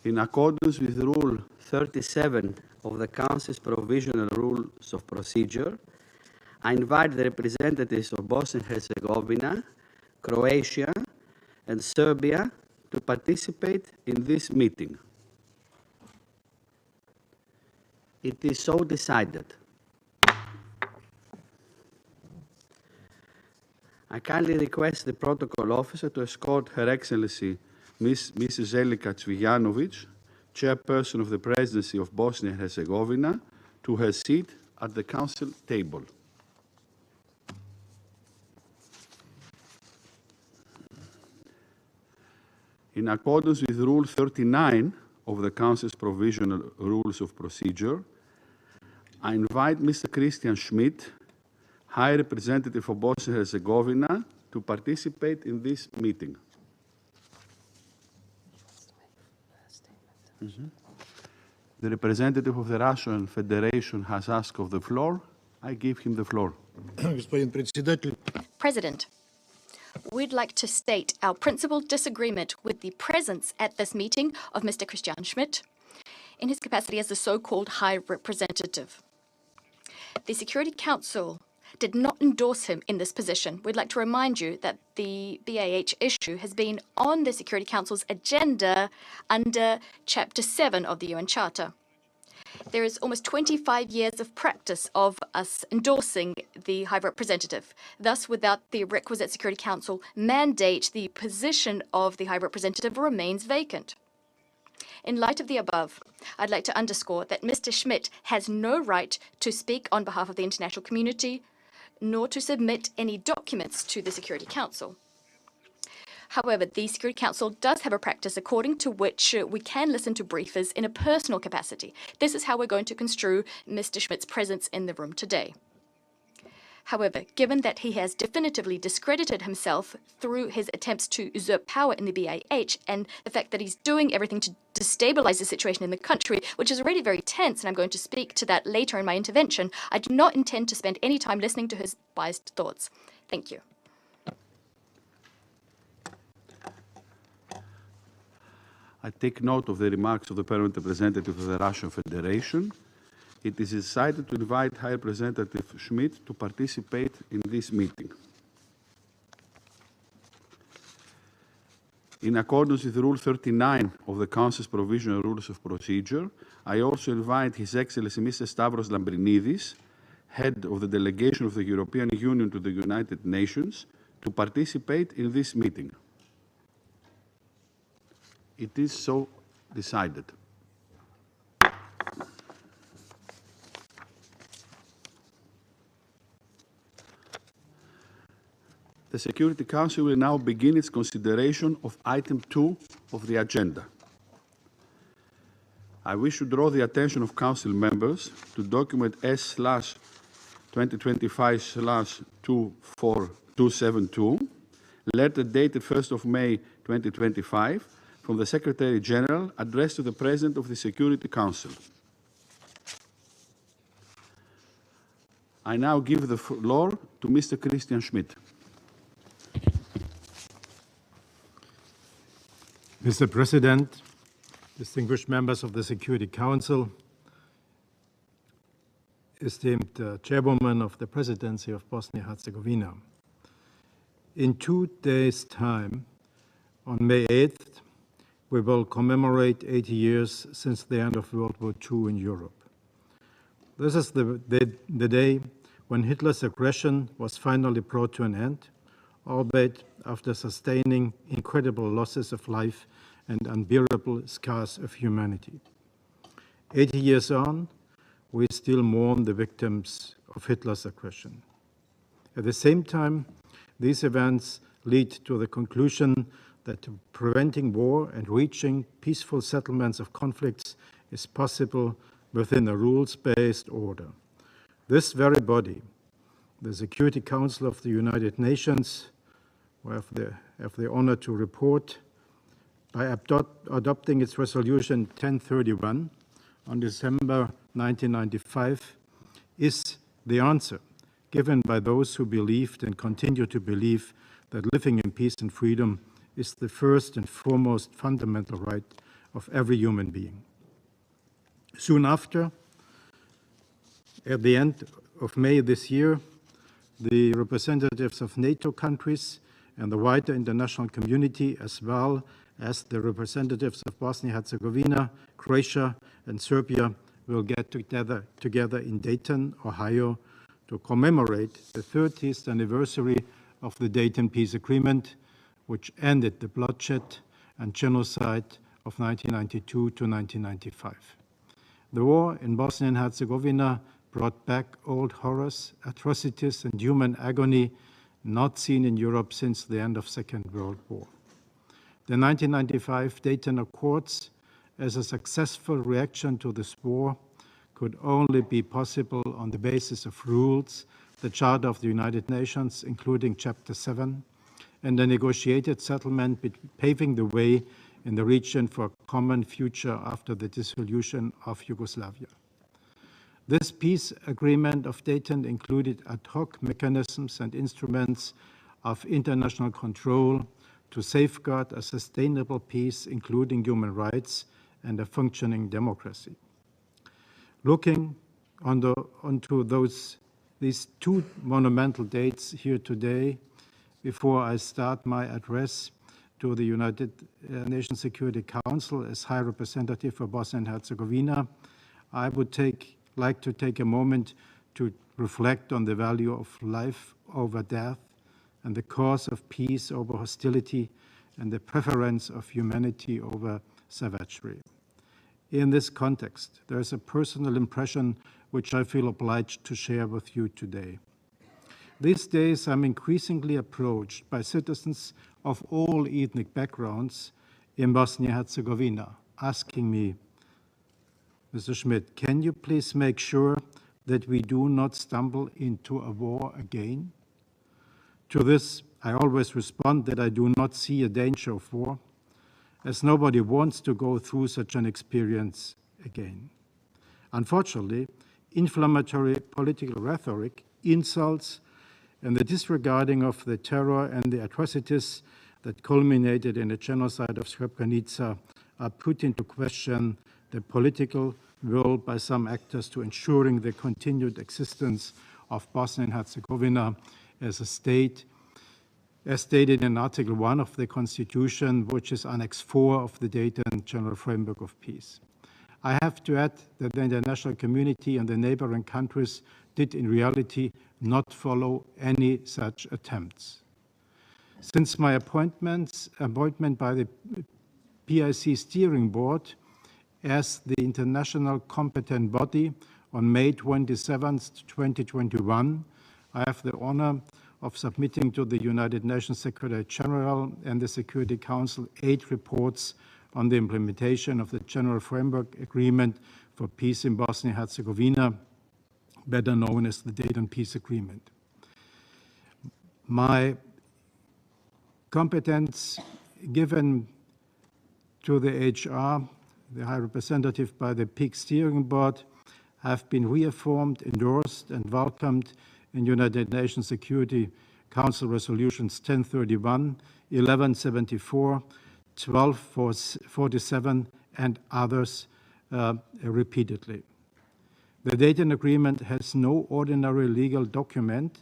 In accordance with Rule 37 of the Council's Provisional Rules of Procedure, I invite the representatives of Bosnia and Herzegovina, Croatia, and Serbia to participate in this meeting. It is so decided. I kindly request the protocol officer to escort Her Excellency Mrs. Željke Cvijanovič, Chairperson of the Presidency of Bosnia and Herzegovina, to her seat at the Council table. In accordance with Rule 39 of the Council's Provisional Rules of Procedure, I invite Mr. KRISTIAN Schmitd, High Representative for Bosnia and Herzegovina, to participate in this meeting. The representative of the Russian Federation has asked of the floor. I give him the floor. President, we'd like to state our principal disagreement with the presence at this meeting of Mr. KRISTIAN Schmitd in his capacity as the so-called High Representative. The Security Council did not endorse him in this position. We'd like to remind you that the BAH issue has been on the Security Council's agenda under Chapter 7 of the UN Charter. There is almost 25 years of practice of us endorsing the High Representative. Thus, without the requisite Security Council mandate, the position of the High Representative remains vacant. In light of the above, I'd like to underscore that Mr. Schmitd has no right to speak on behalf of the international community, nor to submit any documents to the Security Council. However, the Security Council does have a practice according to which we can listen to briefers in a personal capacity. This is how we're going to construe Mr. Schmidt's presence in the room today. However, given that he has definitively discredited himself through his attempts to usurp power in the BIH and the fact that he's doing everything to destabilize the situation in the country, which is already very tense, and I'm going to speak to that later in my intervention, I do not intend to spend any time listening to his biased thoughts. Thank you. I take note of the remarks of the permanent representative of the Russian Federation. It is decided to invite High Representative Schmitd to participate in this meeting. In accordance with Rule 39 of the Council's Provisional Rules of Procedure, I also invite His Excellency Mr. Stavros Lambrinidis, Head of the Delegation of the European Union to the United Nations, to participate in this meeting. It is so decided. The Security Council will now begin its consideration of item 2 of the agenda. I wish to draw the attention of Council members to document S/2025/24272, letter dated 1st of May 2025, from the Secretary General addressed to the President of the Security Council. I now give the floor to Mr. KRISTIAN Schmitd. Mr. President, distinguished members of the Security Council, esteemed Chairwoman of the Presidency of Bosnia-Herzegovina. In 2 days' time, on May 8th, we will commemorate 80 years since the end of World War II in Europe. This is the day when Hitler's aggression was finally brought to an end, albeit after sustaining incredible losses of life and unbearable scars of humanity. 80 years on, we still mourn the victims of Hitler's aggression. At the same time, these events lead to the conclusion that preventing war and reaching peaceful settlements of conflicts is possible within a rules-based order. This very body, the Security Council of the United Nations, we have the honor to report, by adopting its resolution 1031 on December 1995, is the answer given by those who believed and continue to believe that living in peace and freedom is the first and foremost fundamental right of every human being. Soon after, at the end of May this year, the representatives of NATO countries and the wider international community, as well as the representatives of Bosnia-Herzegovina, Croatia, and Serbia, will get together in Dayton, Ohio, to commemorate the 30th anniversary of the Dayton Peace Agreement, which ended the bloodshed and genocide of 1992 to 1995. The war in Bosnia and Herzegovina brought back old horrors, atrocities, and human agony not seen in Europe since the end of the Second World War. The 1995 Dayton Accords, as a successful reaction to this war, could only be possible on the basis of rules, the Charter of the United Nations, including Chapter 7, and a negotiated settlement paving the way in the region for a common future after the dissolution of Yugoslavia. This peace agreement of Dayton included ad hoc mechanisms and instruments of international control to safeguard a sustainable peace, including human rights and a functioning democracy. Looking onto these two monumental dates here today, before I start my address to the United Nations Security Council as High Representative for Bosnia and Herzegovina, I would like to take a moment to reflect on the value of life over death and the cause of peace over hostility and the preference of humanity over savagery. In this context, there is a personal impression which I feel obliged to share with you today. These days, I'm increasingly approached by citizens of all ethnic backgrounds in Bosnia-Herzegovina, asking me, Mr. Schmidt, can you please make sure that we do not stumble into a war again? To this, I always respond that I do not see a danger of war, as nobody wants to go through such an experience again. Unfortunately, inflammatory political rhetoric, insults, and the disregarding of the terror and the atrocities that culminated in the genocide of Srebrenica are put into question the political will by some actors to ensuring the continued existence of Bosnia and Herzegovina as a state, as stated in Article 1 of the Constitution, which is Annex 4 of the Dayton General Framework of Peace. I have to add that the international community and the neighboring countries did in reality not follow any such attempts. Since my appointment by the PIC Steering Board as the international competent body on May 27, 2021, I have the honor of submitting to the United Nations Secretary General and the Security Council 8 reports on the implementation of the General Framework Agreement for Peace in Bosnia-Herzegovina, better known as the Dayton Peace Agreement. My competence given to the HR, the High Representative by the PIC Steering Board, have been reaffirmed, endorsed, and welcomed in United Nations Security Council Resolutions 1031, 1174, 1247, and others repeatedly. The Dayton Agreement was no ordinary legal document.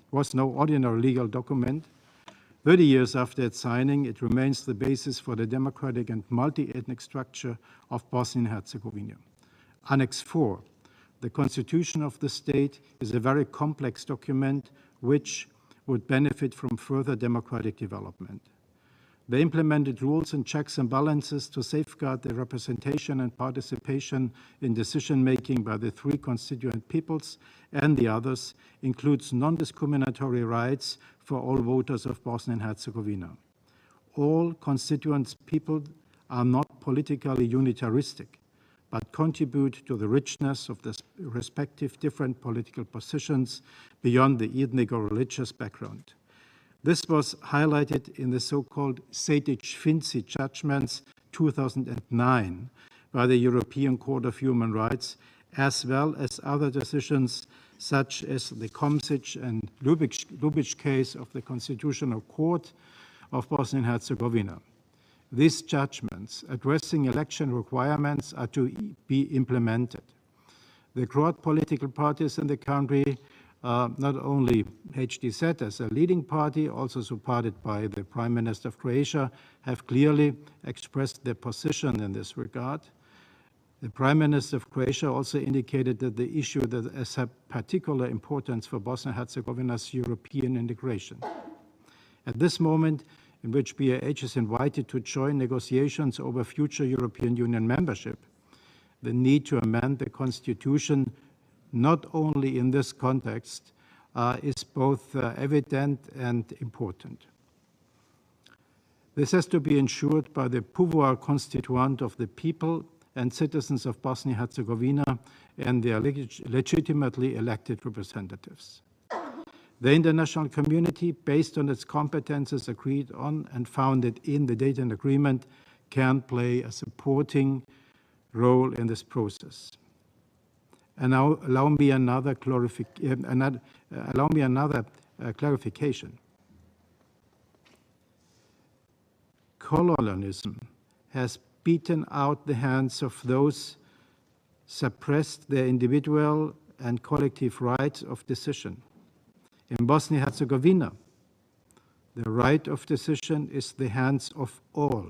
30 years after its signing, it remains the basis for the democratic and multi-ethnic structure of Bosnia and Herzegovina. Annex 4, the constitution of the state, is a very complex document which would benefit from further democratic development. The implemented rules and checks and balances to safeguard the representation and participation in decision-making by the 3 constituent peoples and the others includes non-discriminatory rights for all voters of Bosnia and Herzegovina. All constituent people are not politically unitaristic, but contribute to the richness of the respective different political positions beyond the ethnic or religious background. This was highlighted in the so-called Sejdic-Finci judgments 2009 by the European Court of Human Rights, as well as other decisions such as the Komšić and Ljubić case of the Constitutional Court of Bosnia and Herzegovina. these judgments addressing election requirements are to be implemented. The Croat political parties in the country, not only HDZ as a leading party, also supported by the Prime Minister of Croatia, have clearly expressed their position in this regard. The Prime Minister of Croatia also indicated that the issue that has a particular importance for Bosnia-Herzegovina's European integration. At this moment, in which BiH is invited to join negotiations over future European Union membership, the need to amend the constitution, not only in this context, is both evident and important. This has to be ensured by the pouvoir constituant of the people and citizens of Bosnia-Herzegovina and their legitimately elected representatives. The international community, based on its competences agreed on and founded in the Dayton Agreement, can play a supporting role in this process. And now allow me another clarification. Colonialism has beaten out the hands of those suppressed their individual and collective rights of decision. In Bosnia-Herzegovina, the right of decision is the hands of all,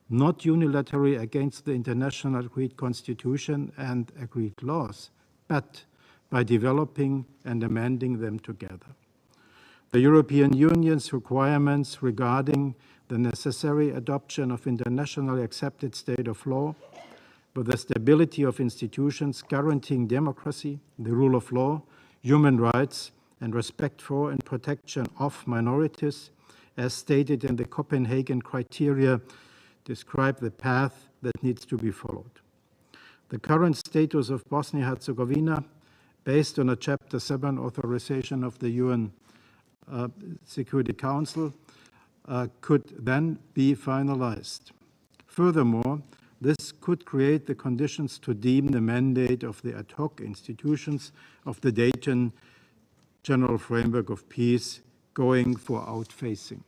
not unilaterally against the international agreed constitution and agreed laws, but by developing and amending them together. The European Union's requirements regarding the necessary adoption of internationally accepted state of law, with the stability of institutions guaranteeing democracy, the rule of law, human rights, and respect for and protection of minorities, as stated in the Copenhagen criteria, describe the path that needs to be followed. The current status of Bosnia-Herzegovina, based on a Chapter 7 authorization of the UN Security Council, could then be finalized. Furthermore, this could create the conditions to deem the mandate of the ad hoc institutions of the Dayton General Framework of Peace going for outfacing.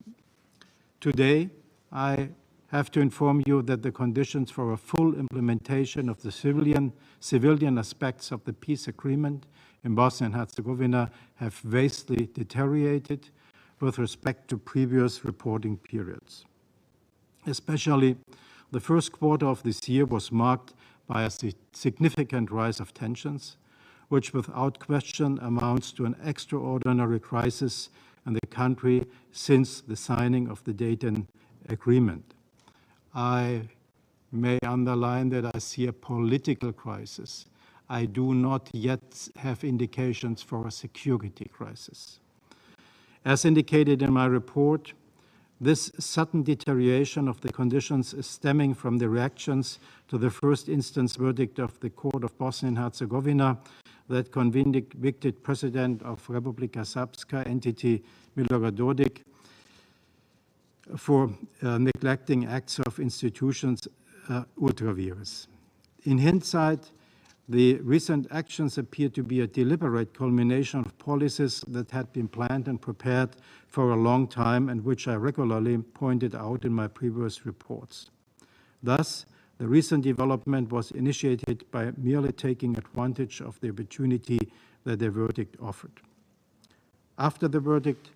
Today, I have to inform you that the conditions for a full implementation of the civilian aspects of the peace agreement in Bosnia and Herzegovina have vastly deteriorated with respect to previous reporting periods. Especially, the first quarter of this year was marked by a significant rise of tensions, which without question amounts to an extraordinary crisis in the country since the signing of the Dayton Agreement. I may underline that I see a political crisis. I do not yet have indications for a security crisis. As indicated in my report, this sudden deterioration of the conditions is stemming from the reactions to the first instance verdict of the Court of Bosnia and Herzegovina that convicted President of Republika Srpska entity Milorad Dodik for neglecting acts of institutions ultra vires. In hindsight, the recent actions appear to be a deliberate culmination of policies that had been planned and prepared for a long time and which I regularly pointed out in my previous reports. Thus, the recent development was initiated by merely taking advantage of the opportunity that the verdict offered. After the verdict,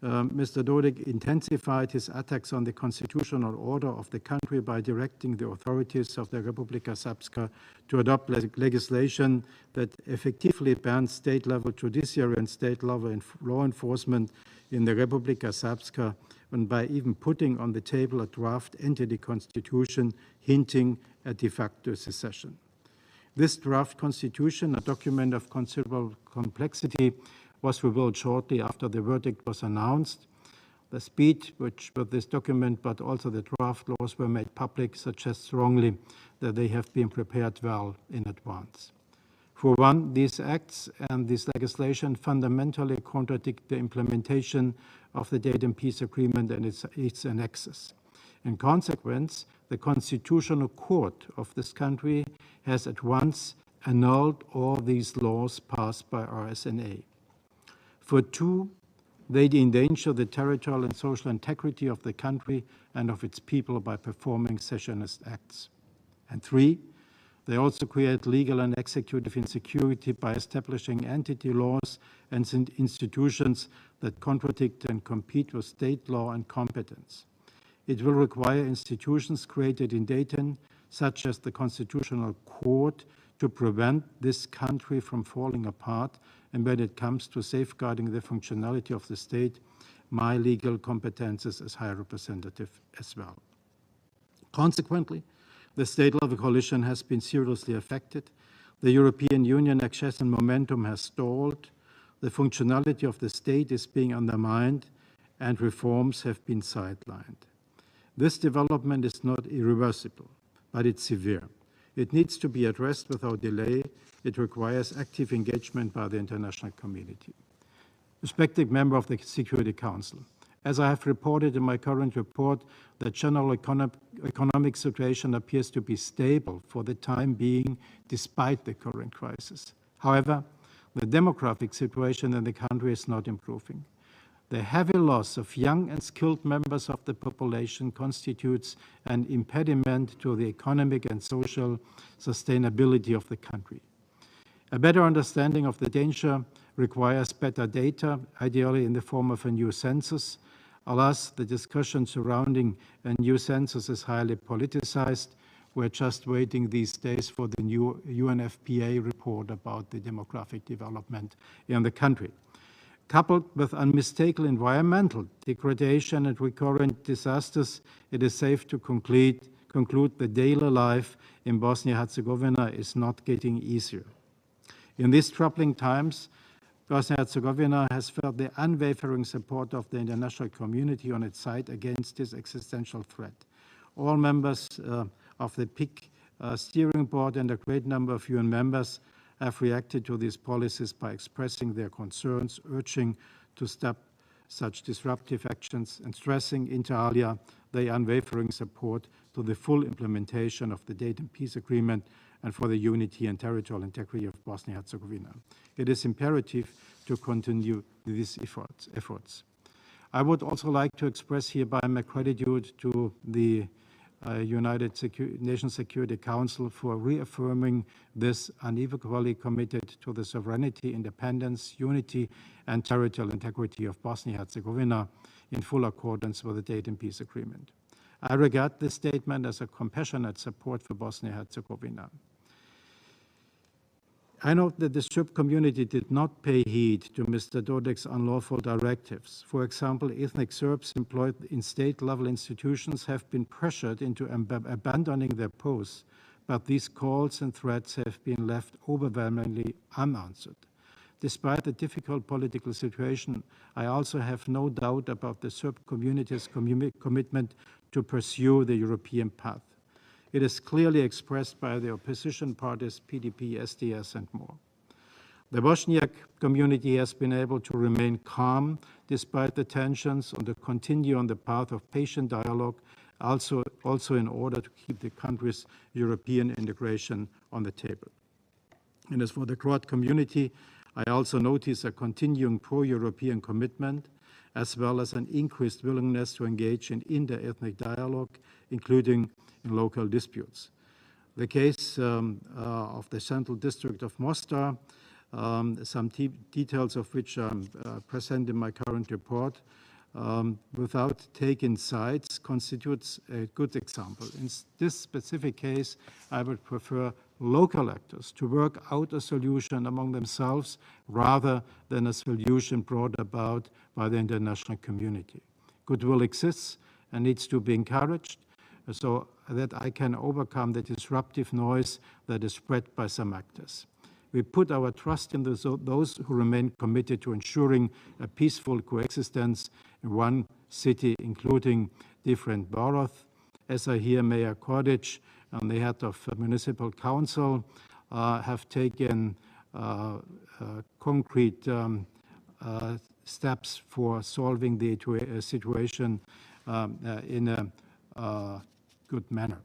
Mr. Dodik intensified his attacks on the constitutional order of the country by directing the authorities of the Republika Srpska to adopt legislation that effectively bans state-level judiciary and state-level law enforcement in the Republika Srpska, and by even putting on the table a draft entity constitution hinting at de facto secession. This draft constitution, a document of considerable complexity, was revealed shortly after the verdict was announced. The speed with this document, but also the draft laws were made public, suggests strongly that they have been prepared well in advance. For one, these acts and this legislation fundamentally contradict the implementation of the Dayton Peace Agreement and its annexes. In consequence, the Constitutional Court of this country has at once annulled all these laws passed by RSNA. For two, they endanger the territorial and social integrity of the country and of its people by performing secessionist acts. And 3, they also create legal and executive insecurity by establishing entity laws and institutions that contradict and compete with state law and competence. It will require institutions created in Dayton, such as the Constitutional Court, to prevent this country from falling apart, and when it comes to safeguarding the functionality of the state, my legal competences as High Representative as well. Consequently, the state-level coalition has been seriously affected. The European Union accession momentum has stalled. The functionality of the state is being undermined, and reforms have been sidelined. This development is not irreversible, but it's severe. It needs to be addressed without delay. It requires active engagement by the international community. Respected member of the Security Council, as I have reported in my current report, the general economic situation appears to be stable for the time being, despite the current crisis. However, the demographic situation in the country is not improving. The heavy loss of young and skilled members of the population constitutes an impediment to the economic and social sustainability of the country. A better understanding of the danger requires better data, ideally in the form of a new census. Alas, the discussion surrounding a new census is highly politicized. We're just waiting these days for the new UNFPA report about the demographic development in the country. Coupled with unmistakable environmental degradation and recurrent disasters, it is safe to conclude that daily life in Bosnia-Herzegovina is not getting easier. In these troubling times, Bosnia-Herzegovina has felt the unwavering support of the international community on its side against this existential threat. All members of the PIC steering board and a great number of UN members have reacted to these policies by expressing their concerns, urging to stop such disruptive actions, and stressing inter alia their unwavering support to the full implementation of the Dayton Peace Agreement and for the unity and territorial integrity of Bosnia-Herzegovina. It is imperative to continue these efforts. I would also like to express hereby my gratitude to the United Nations Security Council for reaffirming this unequivocally committed to the sovereignty, independence, unity, and territorial integrity of Bosnia-Herzegovina in full accordance with the Dayton Peace Agreement. I regard this statement as a compassionate support for Bosnia-Herzegovina. I note that the Serb community did not pay heed to Mr. Dodik's unlawful directives. For example, ethnic Serbs employed in state-level institutions have been pressured into abandoning their posts, but these calls and threats have been left overwhelmingly unanswered. Despite the difficult political situation, I also have no doubt about the Serb community's commitment to pursue the European path. It is clearly expressed by the opposition parties, PDP, SDS, and more. The Bosniak community has been able to remain calm despite the tensions and to continue on the path of patient dialogue, also in order to keep the country's European integration on the table. And as for the Croat community, I also notice a continuing pro-European commitment, as well as an increased willingness to engage in inter-ethnic dialogue, including in local disputes. The case of the Central District of Mostar, some details of which are present in my current report, without taking sides, constitutes a good example. In this specific case, I would prefer local actors to work out a solution among themselves rather than a solution brought about by the international community. Goodwill exists and needs to be encouraged so that I can overcome the disruptive noise that is spread by some actors. We put our trust in those who remain committed to ensuring a peaceful coexistence in one city, including different boroughs. As I hear Mayor Kordic and the head of municipal council have taken concrete steps for solving the situation in a good manner.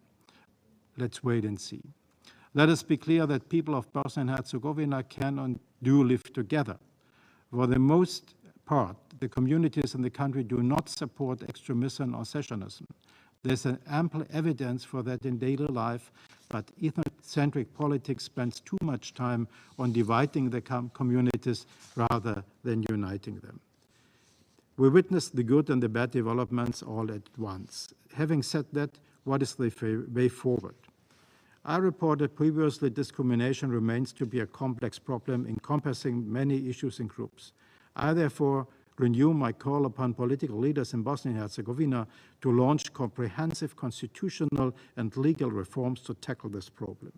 Let's wait and see. Let us be clear that people of Bosnia and Herzegovina can and do live together. For the most part, the communities in the country do not support extremism or secessionism. There's an ample evidence for that in daily life, but ethnocentric politics spends too much time on dividing the communities rather than uniting them. We witnessed the good and the bad developments all at once. Having said that, what is the way forward? I reported previously discrimination remains to be a complex problem encompassing many issues and groups. I therefore renew my call upon political leaders in Bosnia and Herzegovina to launch comprehensive constitutional and legal reforms to tackle this problem.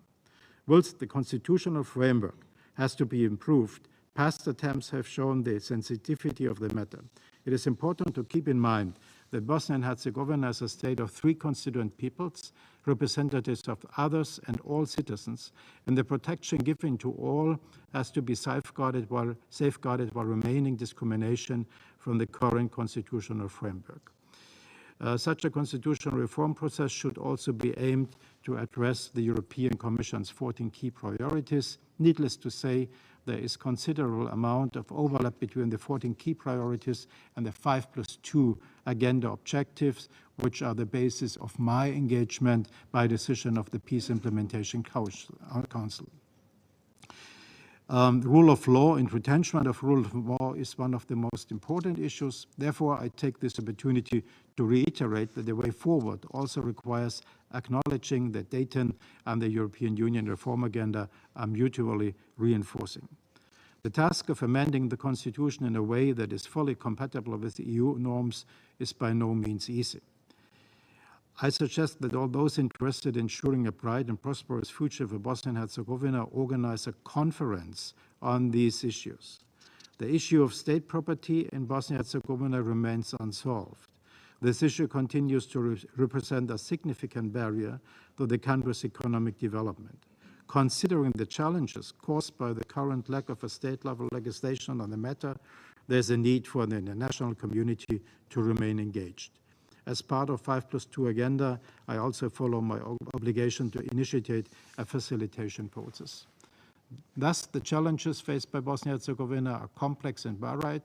Whilst the constitutional framework has to be improved, past attempts have shown the sensitivity of the matter. It is important to keep in mind that Bosnia and Herzegovina is a state of 3 constituent peoples, representatives of others and all citizens, and the protection given to all has to be safeguarded while remaining discrimination from the current constitutional framework. Such a constitutional reform process should also be aimed to address the European Commission's 14 key priorities. Needless to say, there is considerable amount of overlap between the 14 key priorities and the 5+2 agenda objectives, which are the basis of my engagement by decision of the Peace Implementation Council. Rule of law and retrenchment of rule of law is one of the most important issues. Therefore, I take this opportunity to reiterate that the way forward also requires acknowledging that Dayton and the European Union reform agenda are mutually reinforcing. The task of amending the Constitution in a way that is fully compatible with EU norms is by no means easy. I suggest that all those interested in ensuring a bright and prosperous future for Bosnia and Herzegovina organize a conference on these issues. The issue of state property in Bosnia and Herzegovina remains unsolved. This issue continues to represent a significant barrier to the country's economic development. Considering the challenges caused by the current lack of a state-level legislation on the matter, there's a need for the international community to remain engaged. As part of 5+2 agenda, I also follow my obligation to initiate a facilitation process. Thus, the challenges faced by Bosnia and Herzegovina are complex and varied,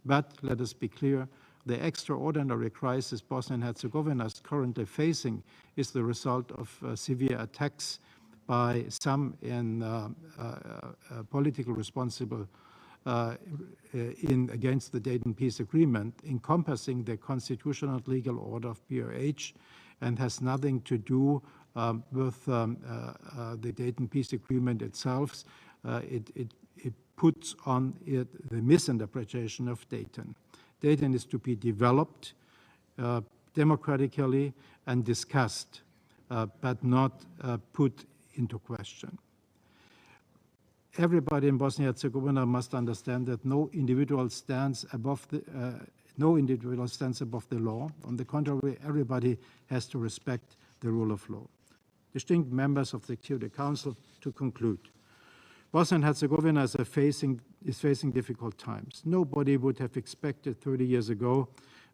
but let us be clear, the extraordinary crisis Bosnia and Herzegovina is currently facing is the result of severe attacks by some in political responsible against the Dayton Peace Agreement, encompassing the constitutional legal order of BOH, and has nothing to do with the Dayton Peace Agreement itself. It puts on it the misinterpretation of Dayton. Dayton is to be developed democratically and discussed, but not put into question. Everybody in Bosnia and Herzegovina must understand that no individual stands above the law. On the contrary, everybody has to respect the rule of law. Distinct members of the Security Council, to conclude, Bosnia and Herzegovina is facing difficult times. Nobody would have expected 30 years ago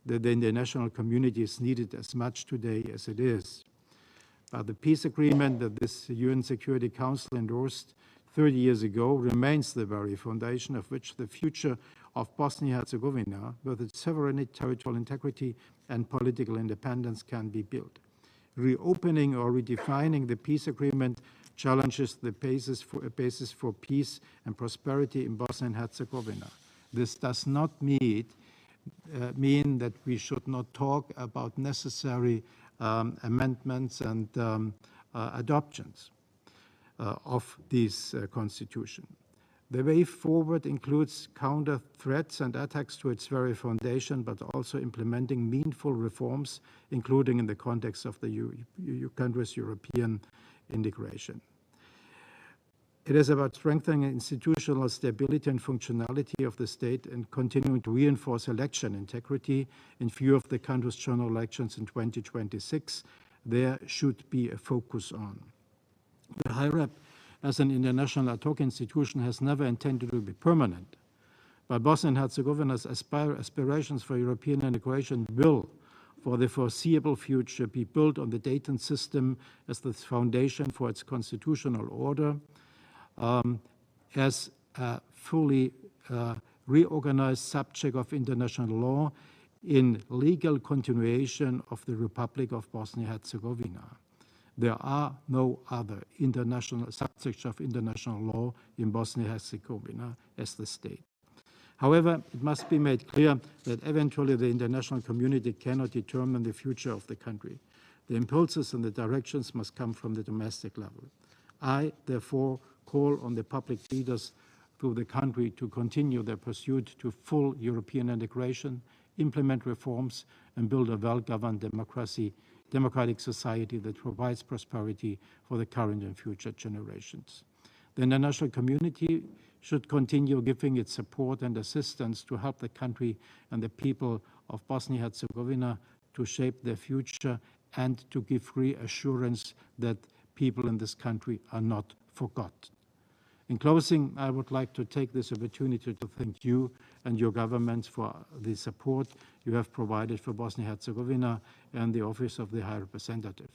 that the international community is needed as much today as it is. But the peace agreement that this UN Security Council endorsed 30 years ago remains the very foundation of which the future of Bosnia and Herzegovina, with its sovereignty, territorial integrity, and political independence, can be built. Reopening or redefining the peace agreement challenges the basis for peace and prosperity in Bosnia and Herzegovina. This does not mean that we should not talk about necessary amendments and adoptions of this constitution. The way forward includes counter threats and attacks to its very foundation, but also implementing meaningful reforms, including in the context of the country's European integration. It is about strengthening institutional stability and functionality of the state and continuing to reinforce election integrity in view of the country's general elections in 2026. There should be a focus on. The High Rep, as an international ad hoc institution, has never intended to be permanent, but Bosnia and Herzegovina's aspirations for European integration will, for the foreseeable future, be built on the Dayton system as the foundation for its constitutional order, as a fully reorganized subject of international law in legal continuation of the Republic of Bosnia-Herzegovina. There are no other international subjects of international law in Bosnia-Herzegovina as the state. However, it must be made clear that eventually the international community cannot determine the future of the country. The impulses and the directions must come from the domestic level. I, therefore, call on the public leaders through the country to continue their pursuit to full European integration, implement reforms, and build a well-governed democratic society that provides prosperity for the current and future generations. The international community should continue giving its support and assistance to help the country and the people of Bosnia-Herzegovina to shape their future and to give reassurance that people in this country are not forgotten. In closing, I would like to take this opportunity to thank you and your governments for the support you have provided for Bosnia-Herzegovina and the Office of the High Representative.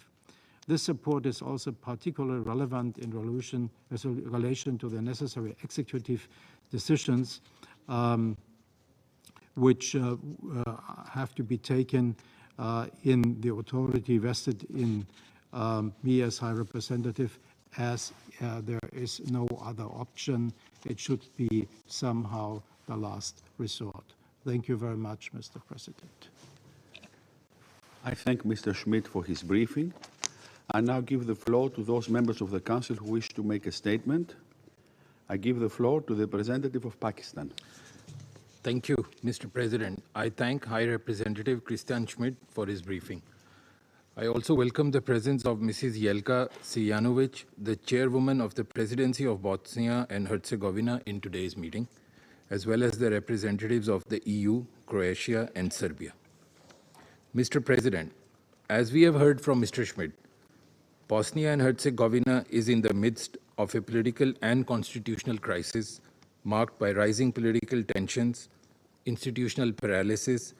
This support is also particularly relevant in relation to the necessary executive decisions which have to be taken in the authority vested in me as High Representative, as there is no other option. It should be somehow the last resort. Thank you very much, Mr. President. I thank Mr. Schmidt for his briefing. I now give the floor to those members of the Council who wish to make a statement. I give the floor to the representative of Pakistan. Thank you, Mr. President. I thank High Representative Christian Schmitd for his briefing. I also welcome the presence of Mrs. Željke Cvijanovič, the chairwoman of the Presidency of Bosnia and Herzegovina in today's meeting, as well as the representatives of the EU, Croatia, and Serbia. Mr. President, as we have heard from Mr. Schmidt, Bosnia and Herzegovina is in the midst of a political and constitutional crisis marked by rising political tensions, institutional paralysis,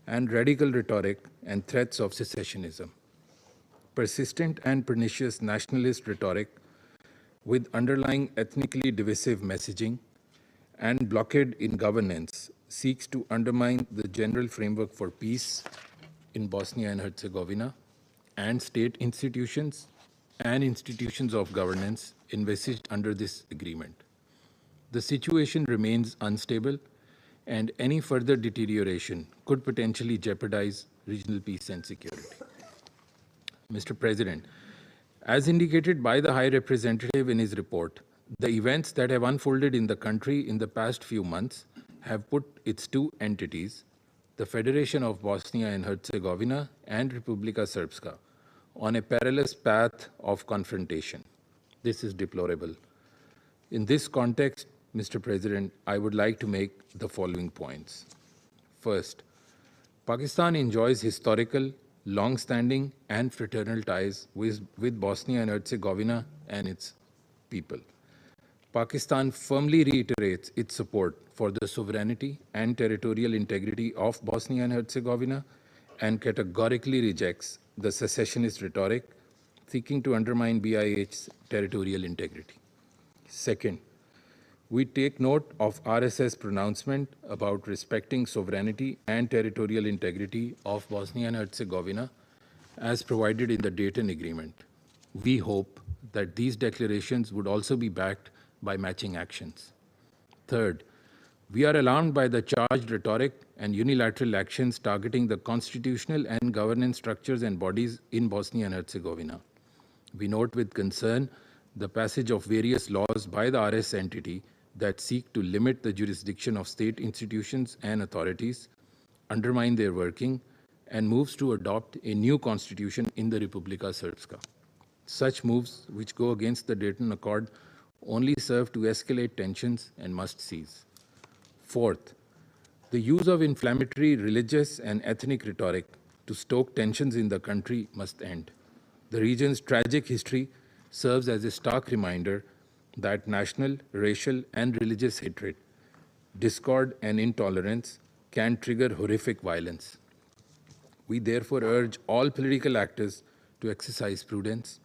and radical rhetoric and threats of secessionism. Persistent and pernicious nationalist rhetoric with underlying ethnically divisive messaging and blockade in governance seeks to undermine the general framework for peace in Bosnia and Herzegovina and state institutions and institutions of governance envisaged under this agreement. The situation remains unstable, and any further deterioration could potentially jeopardize regional peace and security. Mr. President, as indicated by the High Representative in his report, the events that have unfolded in the country in the past few months have put its two entities, the Federation of Bosnia and Herzegovina and Republika Srpska, on a perilous path of confrontation. This is deplorable. In this context, Mr. President, I would like to make the following points. First, Pakistan enjoys historical, long-standing, and fraternal ties with Bosnia and Herzegovina and its people. Pakistan firmly reiterates its support for the sovereignty and territorial integrity of Bosnia and Herzegovina and categorically rejects the secessionist rhetoric seeking to undermine BIH's territorial integrity. Second, we take note of RSS pronouncement about respecting sovereignty and territorial integrity of Bosnia and Herzegovina as provided in the Dayton Agreement. We hope that these declarations would also be backed by matching actions. Third, we are alarmed by the charged rhetoric and unilateral actions targeting the constitutional and governance structures and bodies in Bosnia and Herzegovina. We note with concern the passage of various laws by the RS entity that seek to limit the jurisdiction of state institutions and authorities, undermine their working, and moves to adopt a new constitution in the Republika Srpska. Such moves, which go against the Dayton Accord, only serve to escalate tensions and must cease. Fourth, the use of inflammatory religious and ethnic rhetoric to stoke tensions in the country must end. The region's tragic history serves as a stark reminder that national, racial, and religious hatred, discord, and intolerance can trigger horrific violence. We therefore urge all political actors to exercise prudence,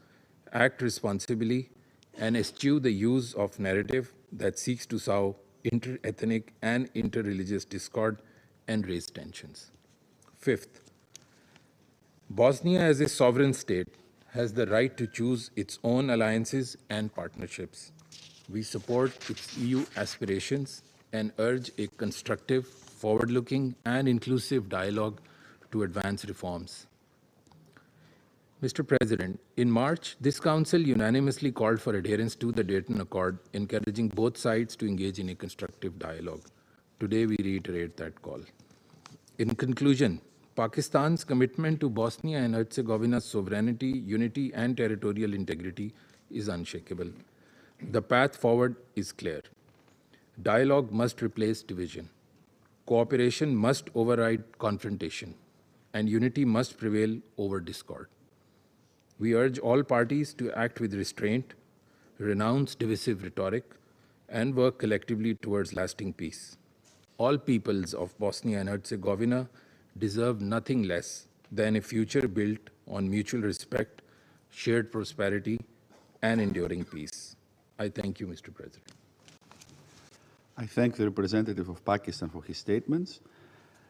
act responsibly, and eschew the use of narrative that seeks to sow inter-ethnic and inter-religious discord and raise tensions. Fifth, Bosnia as a sovereign state has the right to choose its own alliances and partnerships. We support its EU aspirations and urge a constructive, forward-looking, and inclusive dialogue to advance reforms. Mr. President, in March, this Council unanimously called for adherence to the Dayton Accord, encouraging both sides to engage in a constructive dialogue. Today, we reiterate that call. In conclusion, Pakistan's commitment to Bosnia and Herzegovina's sovereignty, unity, and territorial integrity is unshakable. The path forward is clear. Dialogue must replace division. Cooperation must override confrontation, and unity must prevail over discord. We urge all parties to act with restraint, renounce divisive rhetoric, and work collectively towards lasting peace. All peoples of Bosnia and Herzegovina deserve nothing less than a future built on mutual respect, shared prosperity, and enduring peace. I thank you, Mr. President. I thank the representative of Pakistan for his statements,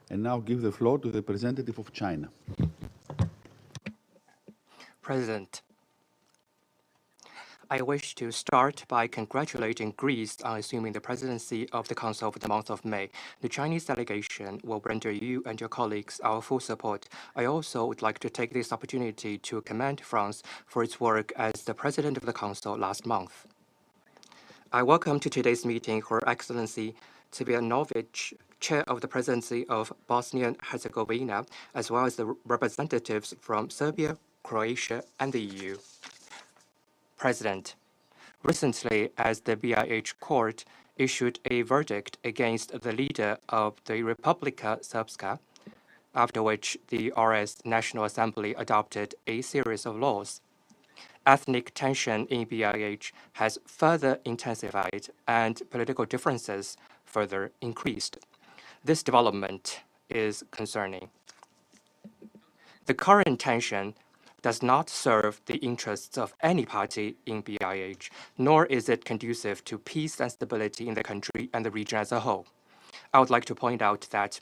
and now give the floor to the representative of China. President, I wish to start by congratulating Greece on assuming the presidency of the Council for the month of May. The Chinese delegation will render you and your colleagues our full support. I also would like to take this opportunity to commend France for its work as the president of the Council last month. I welcome to today's meeting Her Excellency Cvijanovič, Chair of the Presidency of Bosnia and Herzegovina, as well as the representatives from Serbia, Croatia, and the EU. President, recently, as the BiH court issued a verdict against the leader of the Republika Srpska, after which the RS National Assembly adopted a series of laws. Ethnic tension in BiH has further intensified and political differences further increased. This development is concerning. The current tension does not serve the interests of any party in BiH, nor is it conducive to peace and stability in the country and the region as a whole. I would like to point out that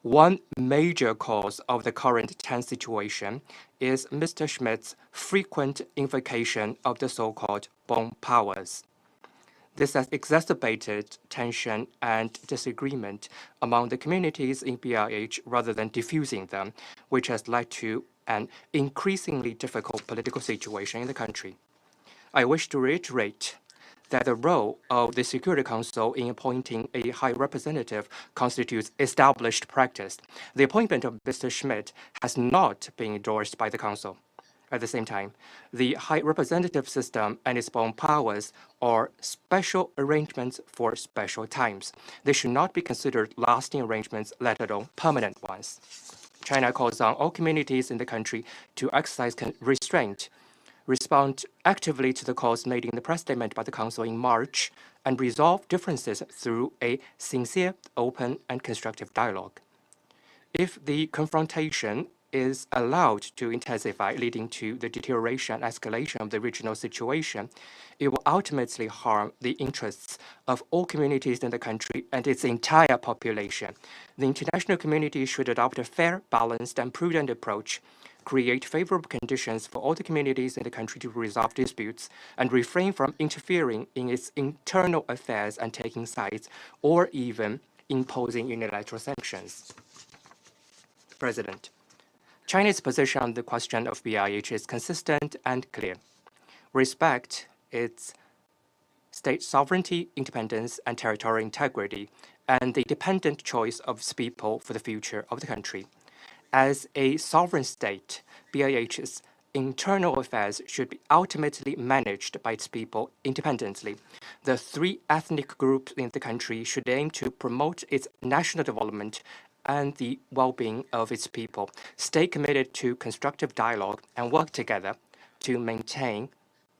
one major cause of the current tense situation is Mr. Schmidt's frequent invocation of the so-called bomb powers. This has exacerbated tension and disagreement among the communities in BiH rather than diffusing them, which has led to an increasingly difficult political situation in the country. I wish to reiterate that the role of the Security Council in appointing a High Representative constitutes established practice. The appointment of Mr. Schmidt has not been endorsed by the Council. At the same time, the High Representative system and its own powers are special arrangements for special times. They should not be considered lasting arrangements, let alone permanent ones. China calls on all communities in the country to exercise restraint, respond actively to the calls made in the press statement by the Council in March, and resolve differences through a sincere, open, and constructive dialogue. If the confrontation is allowed to intensify, leading to the deterioration and escalation of the regional situation, it will ultimately harm the interests of all communities in the country and its entire population. The international community should adopt a fair, balanced, and prudent approach, create favorable conditions for all the communities in the country to resolve disputes, and refrain from interfering in its internal affairs and taking sides, or even imposing unilateral sanctions. President, China's position on the question of BiH is consistent and clear. Respect its state sovereignty, independence, and territorial integrity, and the independent choice of its people for the future of the country. As a sovereign state, BiH's internal affairs should be ultimately managed by its people independently. The three ethnic groups in the country should aim to promote its national development and the well-being of its people, stay committed to constructive dialogue, and work together to maintain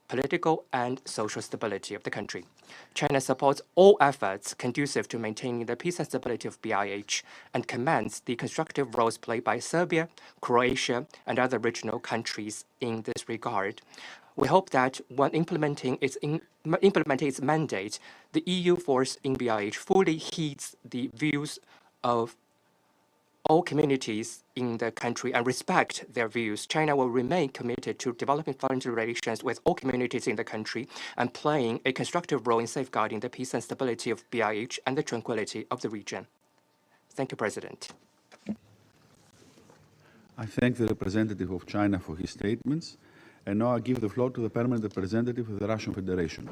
political and social stability of the country. China supports all efforts conducive to maintaining the peace and stability of BiH and commends the constructive roles played by Serbia, Croatia, and other regional countries in this regard. We hope that when implementing its mandate, the EU force in BIH fully heeds the views of all communities in the country and respect their views. China will remain committed to developing friendly relations with all communities in the country and playing a constructive role in safeguarding the peace and stability of BIH and the tranquility of the region. Thank you, President. I thank the representative of China for his statements. And now I give the floor to the permanent representative of the Russian Federation.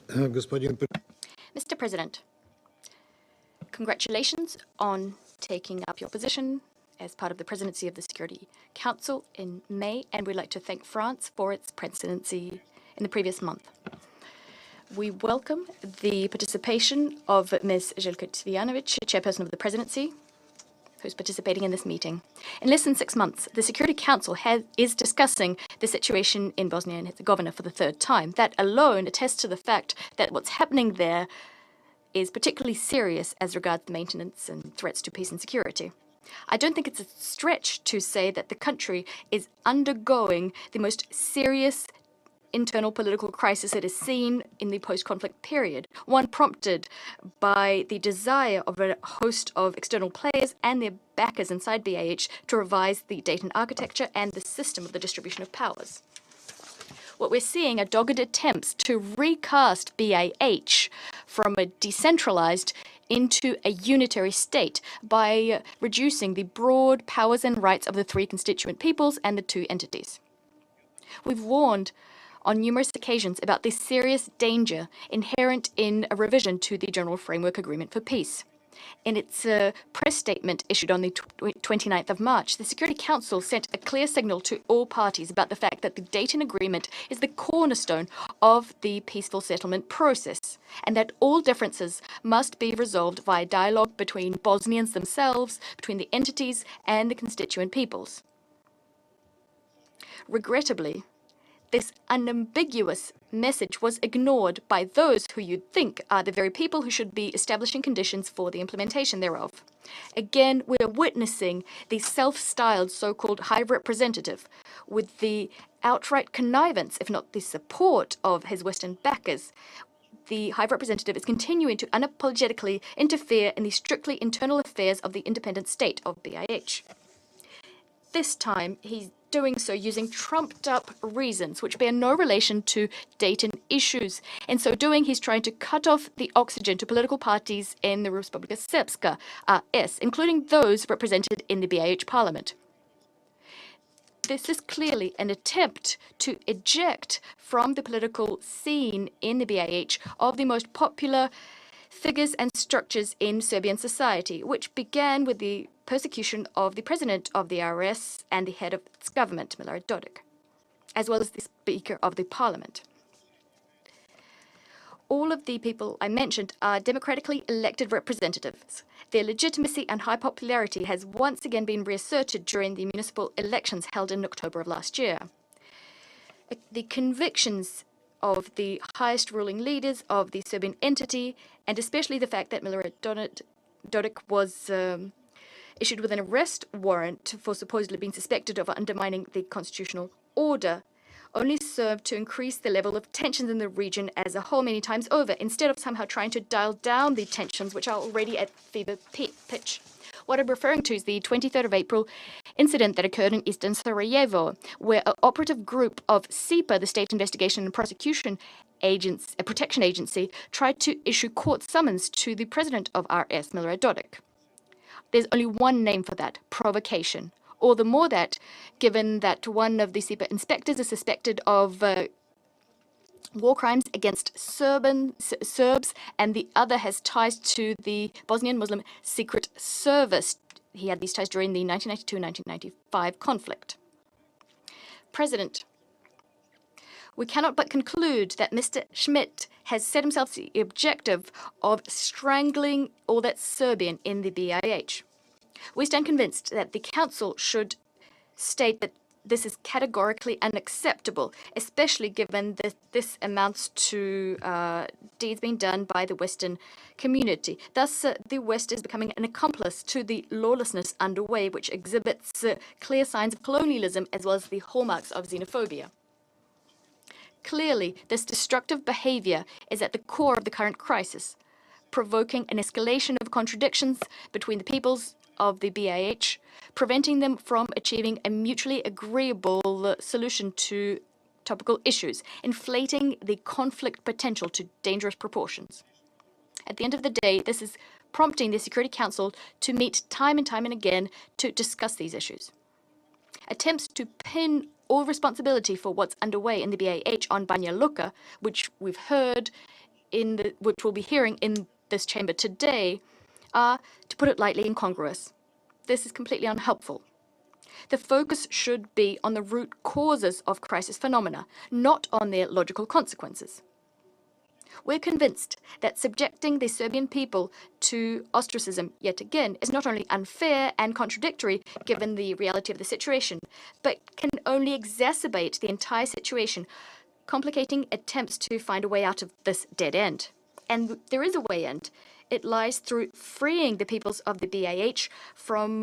Mr. President, congratulations on taking up your position as part of the presidency of the Security Council in May, and we'd like to thank France for its presidency in the previous month. We welcome the participation of Ms. Željke Cvijanovič, chairperson of the presidency, who's participating in this meeting. In less than 6 months, the Security Council is discussing the situation in Bosnia and Herzegovina for the third time. That alone attests to the fact that what's happening there is particularly serious as regards the maintenance and threats to peace and security. I don't think it's a stretch to say that the country is undergoing the most serious internal political crisis it has seen in the post-conflict period, one prompted by the desire of a host of external players and their backers inside BIH to revise the Dayton architecture and the system of the distribution of powers. What we're seeing are dogged attempts to recast BIH from a decentralized into a unitary state by reducing the broad powers and rights of the 3 constituent peoples and the 2 entities. We've warned on numerous occasions about the serious danger inherent in a revision to the General Framework Agreement for Peace. In its press statement issued on the 29th of March, the Security Council sent a clear signal to all parties about the fact that the Dayton Agreement is the cornerstone of the peaceful settlement process, and that all differences must be resolved via dialogue between Bosnians themselves, between the entities, and the constituent peoples. Regrettably, this unambiguous message was ignored by those who you'd think are the very people who should be establishing conditions for the implementation thereof. Again, we are witnessing the self-styled so-called High Representative, with the outright connivance, if not the support, of his Western backers. The High Representative is continuing to unapologetically interfere in the strictly internal affairs of the independent state of BIH. This time, he's doing so using trumped-up reasons which bear no relation to Dayton issues. In so doing, he's trying to cut off the oxygen to political parties in the Republika Srpska, RS, including those represented in the BIH parliament. This is clearly an attempt to eject from the political scene in the BIH of the most popular figures and structures in Serbian society, which began with the persecution of the president of the RS and the head of its government, Milorad Dodik, as well as the Speaker of the Parliament. All of the people I mentioned are democratically elected representatives. Their legitimacy and high popularity has once again been reasserted during the municipal elections held in October of last year. The convictions of the highest ruling leaders of the Serbian entity, and especially the fact that Milorad Dodik was issued with an arrest warrant for supposedly being suspected of undermining the constitutional order, only served to increase the level of tensions in the region as a whole many times over, instead of somehow trying to dial down the tensions which are already at fever pitch. What I'm referring to is the 23rd of April incident that occurred in eastern Sarajevo, where an operative group of SIPA, the State Investigation and Prosecution Protection Agency, tried to issue court summons to the president of RS, Milorad Dodik. There's only one name for that: provocation. All the more that, given that one of the SIPA inspectors is suspected of war crimes against Serbs, and the other has ties to the Bosnian Muslim Secret Service. He had these ties during the 1992-1995 conflict. President, we cannot but conclude that Mr. Schmidt has set himself the objective of strangling all that's Serbian in the BIH. We stand convinced that the Council should state that this is categorically unacceptable, especially given that this amounts to deeds being done by the Western community. Thus, the West is becoming an accomplice to the lawlessness underway, which exhibits clear signs of colonialism as well as the hallmarks of xenophobia. Clearly, this destructive behavior is at the core of the current crisis, provoking an escalation of contradictions between the peoples of the BIH, preventing them from achieving a mutually agreeable solution to topical issues, inflating the conflict potential to dangerous proportions. At the end of the day, this is prompting the Security Council to meet time and again to discuss these issues. Attempts to pin all responsibility for what's underway in the BIH on Banja Luka, which we've heard which we'll be hearing in this chamber today, are, to put it lightly, incongruous. This is completely unhelpful. The focus should be on the root causes of crisis phenomena, not on their logical consequences. We're convinced that subjecting the Serbian people to ostracism yet again is not only unfair and contradictory given the reality of the situation, but can only exacerbate the entire situation, complicating attempts to find a way out of this dead end. And there is a way end. It lies through freeing the peoples of the BIH from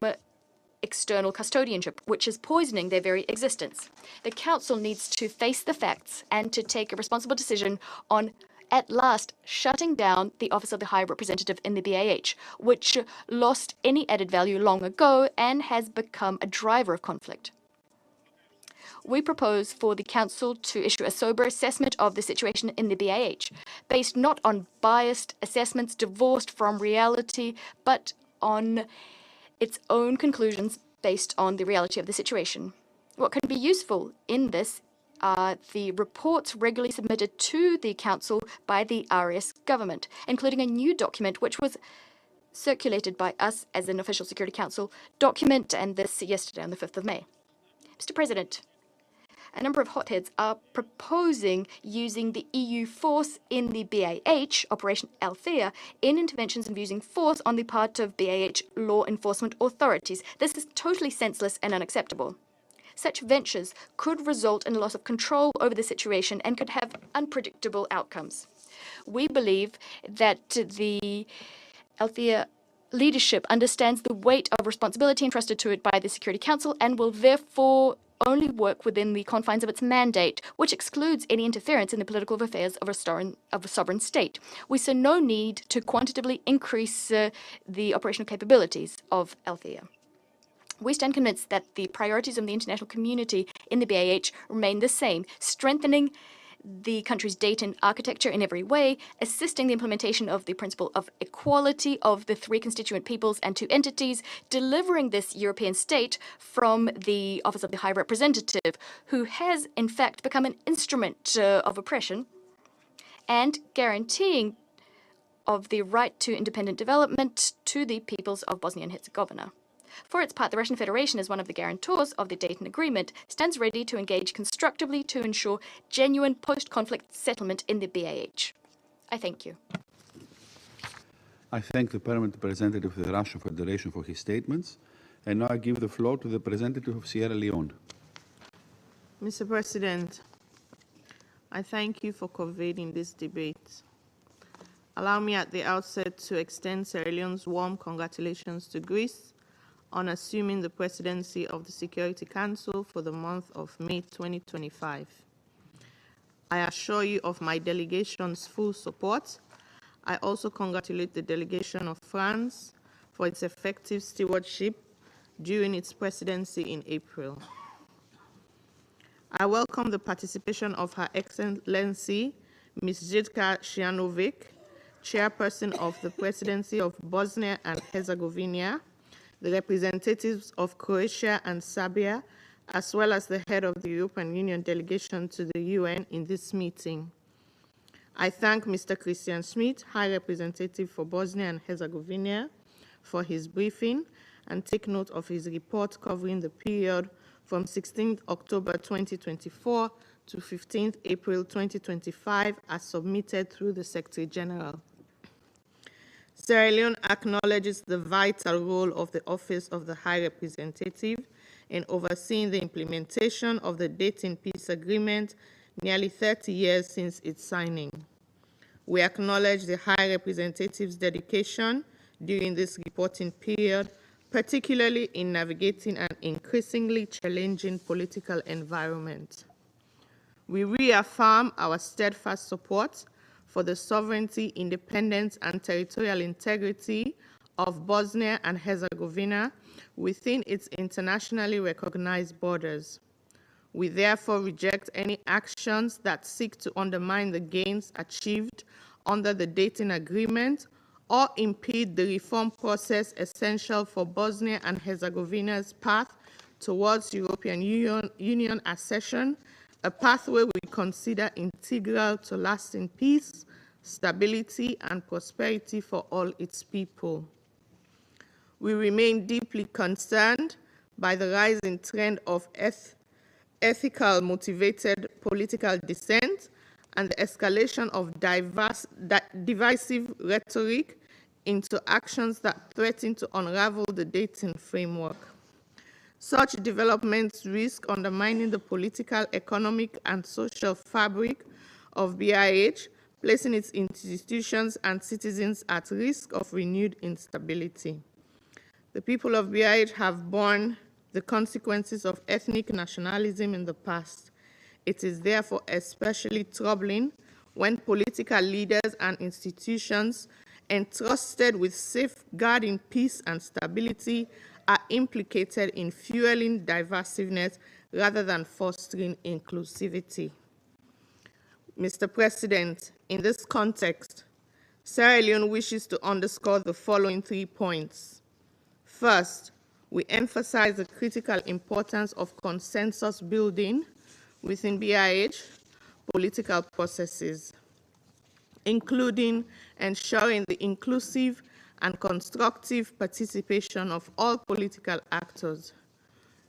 external custodianship, which is poisoning their very existence. The Council needs to face the facts and to take a responsible decision on, at last, shutting down the Office of the High Representative in the BIH, which lost any added value long ago and has become a driver of conflict. We propose for the Council to issue a sober assessment of the situation in the BIH, based not on biased assessments divorced from reality, but on its own conclusions based on the reality of the situation. What can be useful in this are the reports regularly submitted to the Council by the RS government, including a new document which was circulated by us as an official Security Council document, and this yesterday on the 5th of May. Mr. President, a number of hotheads are proposing using the EU force in the BIH, Operation Althea, in interventions and using force on the part of BIH law enforcement authorities. This is totally senseless and unacceptable. Such ventures could result in a loss of control over the situation and could have unpredictable outcomes. We believe that the Althea leadership understands the weight of responsibility entrusted to it by the Security Council and will therefore only work within the confines of its mandate, which excludes any interference in the political affairs of a sovereign state. We see no need to quantitatively increase the operational capabilities of Althea. We stand convinced that the priorities of the international community in the BIH remain the same: strengthening the country's data architecture in every way, assisting the implementation of the principle of equality of the three constituent peoples and two entities, delivering this European state from the Office of the High Representative, who has in fact become an instrument of oppression, and guaranteeing of the right to independent development to the peoples of Bosnia and Herzegovina. For its part, the Russian Federation, as one of the guarantors of the Dayton Agreement, stands ready to engage constructively to ensure genuine post-conflict settlement in the BIH. I thank you. I thank the permanent representative of the Russian Federation for his statements, and now I give the floor to the representative of Sierra Leone. Mr. President, I thank you for convening this debate. Allow me at the outset to extend Sierra Leone's warm congratulations to Greece on assuming the presidency of the Security Council for the month of May 2025. I assure you of my delegation's full support. I also congratulate the delegation of France for its effective stewardship during its presidency in April. I welcome the participation of Her Excellency Ms. Željka Cvijanovič, Chairperson of the Presidency of Bosnia and Herzegovina, the representatives of Croatia and Serbia, as well as the head of the European Union delegation to the UN in this meeting. I thank Mr. Christian Schmitd, High Representative for Bosnia and Herzegovina, for his briefing and take note of his report covering the period from 16th October 2024 to 15th April 2025 as submitted through the Secretary General. Sierra Leone acknowledges the vital role of the Office of the High Representative in overseeing the implementation of the Dayton Peace Agreement nearly 30 years since its signing. We acknowledge the High Representative's dedication during this reporting period, particularly in navigating an increasingly challenging political environment. We reaffirm our steadfast support for the sovereignty, independence, and territorial integrity of Bosnia and Herzegovina within its internationally recognized borders. We therefore reject any actions that seek to undermine the gains achieved under the Dayton Agreement or impede the reform process essential for Bosnia and Herzegovina's path towards European Union accession, a pathway we consider integral to lasting peace, stability, and prosperity for all its people. We remain deeply concerned by the rising trend of ethical motivated political dissent and the escalation of divisive rhetoric into actions that threaten to unravel the Dayton framework. Such developments risk undermining the political, economic, and social fabric of BIH, placing its institutions and citizens at risk of renewed instability. The people of BIH have borne the consequences of ethnic nationalism in the past. It is therefore especially troubling when political leaders and institutions entrusted with safeguarding peace and stability are implicated in fueling divisiveness rather than fostering inclusivity. Mr. President, in this context, Sierra Leone wishes to underscore the following 3 points. First, we emphasize the critical importance of consensus building within BIH political processes, including ensuring the inclusive and constructive participation of all political actors.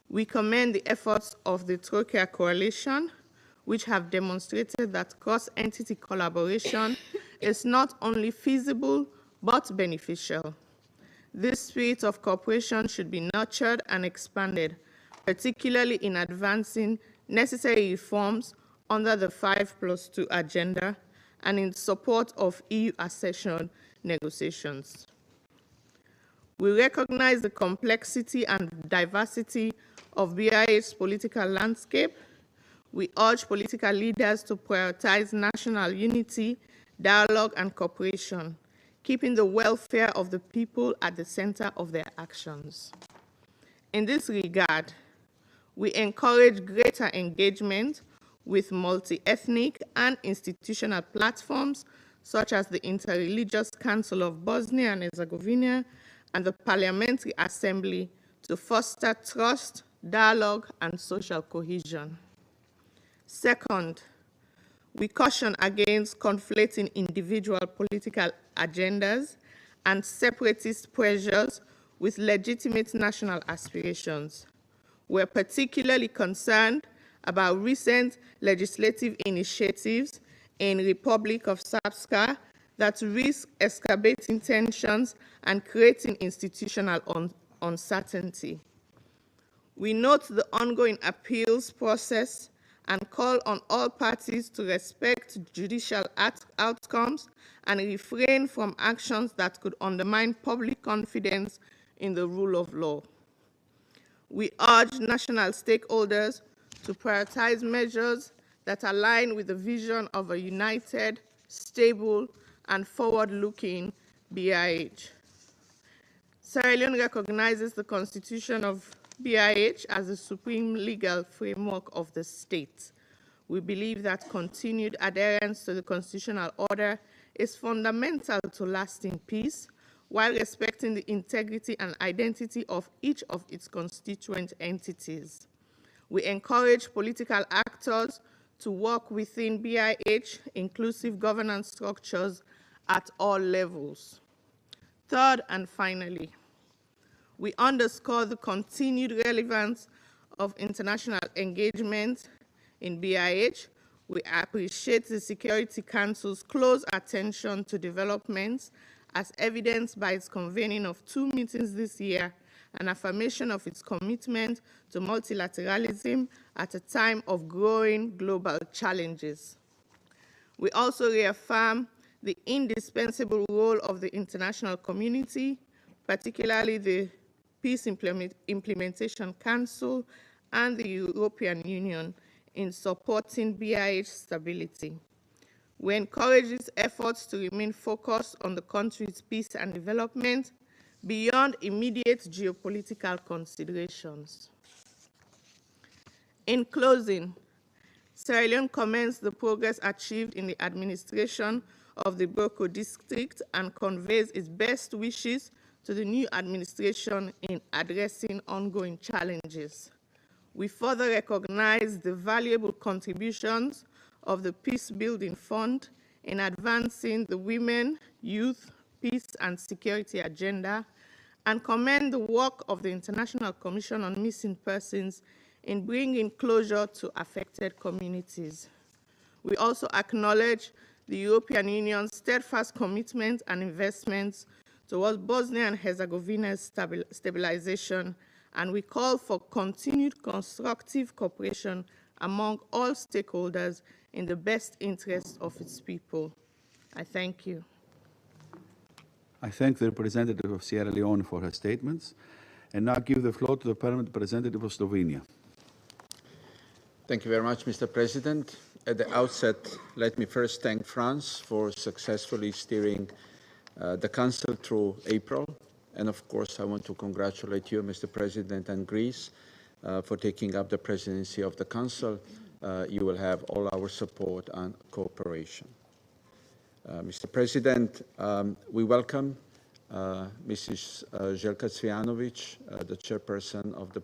We commend the efforts of the Troika Coalition, which have demonstrated that cross-entity collaboration is not only feasible but beneficial. This spirit of cooperation should be nurtured and expanded, particularly in advancing necessary reforms under the 5+2 agenda and in support of EU accession negotiations. We recognize the complexity and diversity of BIH's political landscape. We urge political leaders to prioritize national unity, dialogue, and cooperation, keeping the welfare of the people at the center of their actions. In this regard, we encourage greater engagement with multi-ethnic and institutional platforms such as the Interreligious Council of Bosnia and Herzegovina and the Parliamentary Assembly to foster trust, dialogue, and social cohesion. Second, we caution against conflating individual political agendas and separatist pressures with legitimate national aspirations. We're particularly concerned about recent legislative initiatives in the Republic of Srpska that risk exacerbating tensions and creating institutional uncertainty. We note the ongoing appeals process and call on all parties to respect judicial outcomes and refrain from actions that could undermine public confidence in the rule of law. We urge national stakeholders to prioritize measures that align with the vision of a united, stable, and forward-looking BIH. Sierra Leone recognizes the Constitution of BIH as the supreme legal framework of the state. We believe that continued adherence to the constitutional order is fundamental to lasting peace, while respecting the integrity and identity of each of its constituent entities. We encourage political actors to work within BIH inclusive governance structures at all levels. Third and finally, we underscore the continued relevance of international engagement in BIH. We appreciate the Security Council's close attention to developments as evidenced by its convening of 2 meetings this year, an affirmation of its commitment to multilateralism at a time of growing global challenges. We also reaffirm the indispensable role of the international community, particularly the Peace Implementation Council and the European Union, in supporting BIH stability. We encourage its efforts to remain focused on the country's peace and development beyond immediate geopolitical considerations. In closing, Sierra Leone commends the progress achieved in the administration of the Boko district and conveys its best wishes to the new administration in addressing ongoing challenges. We further recognize the valuable contributions of the Peace Building Fund in advancing the women, youth, peace and security agenda, and commend the work of the International Commission on Missing Persons in bringing closure to affected communities. We also acknowledge the European Union's steadfast commitment and investments towards Bosnia and Herzegovina's stabilization, and we call for continued constructive cooperation among all stakeholders in the best interest of its people. I thank you. I thank the representative of Sierra Leone for her statements, and now give the floor to the permanent representative of Slovenia. Thank you very much, Mr. President. At the outset, let me first thank France for successfully steering the Council through April. And of course, I want to congratulate you, Mr. President, and Greece for taking up the presidency of the Council. You will have all our support and cooperation. Mr. President, we welcome Mrs. Željke Cvijanovič, the chairperson of the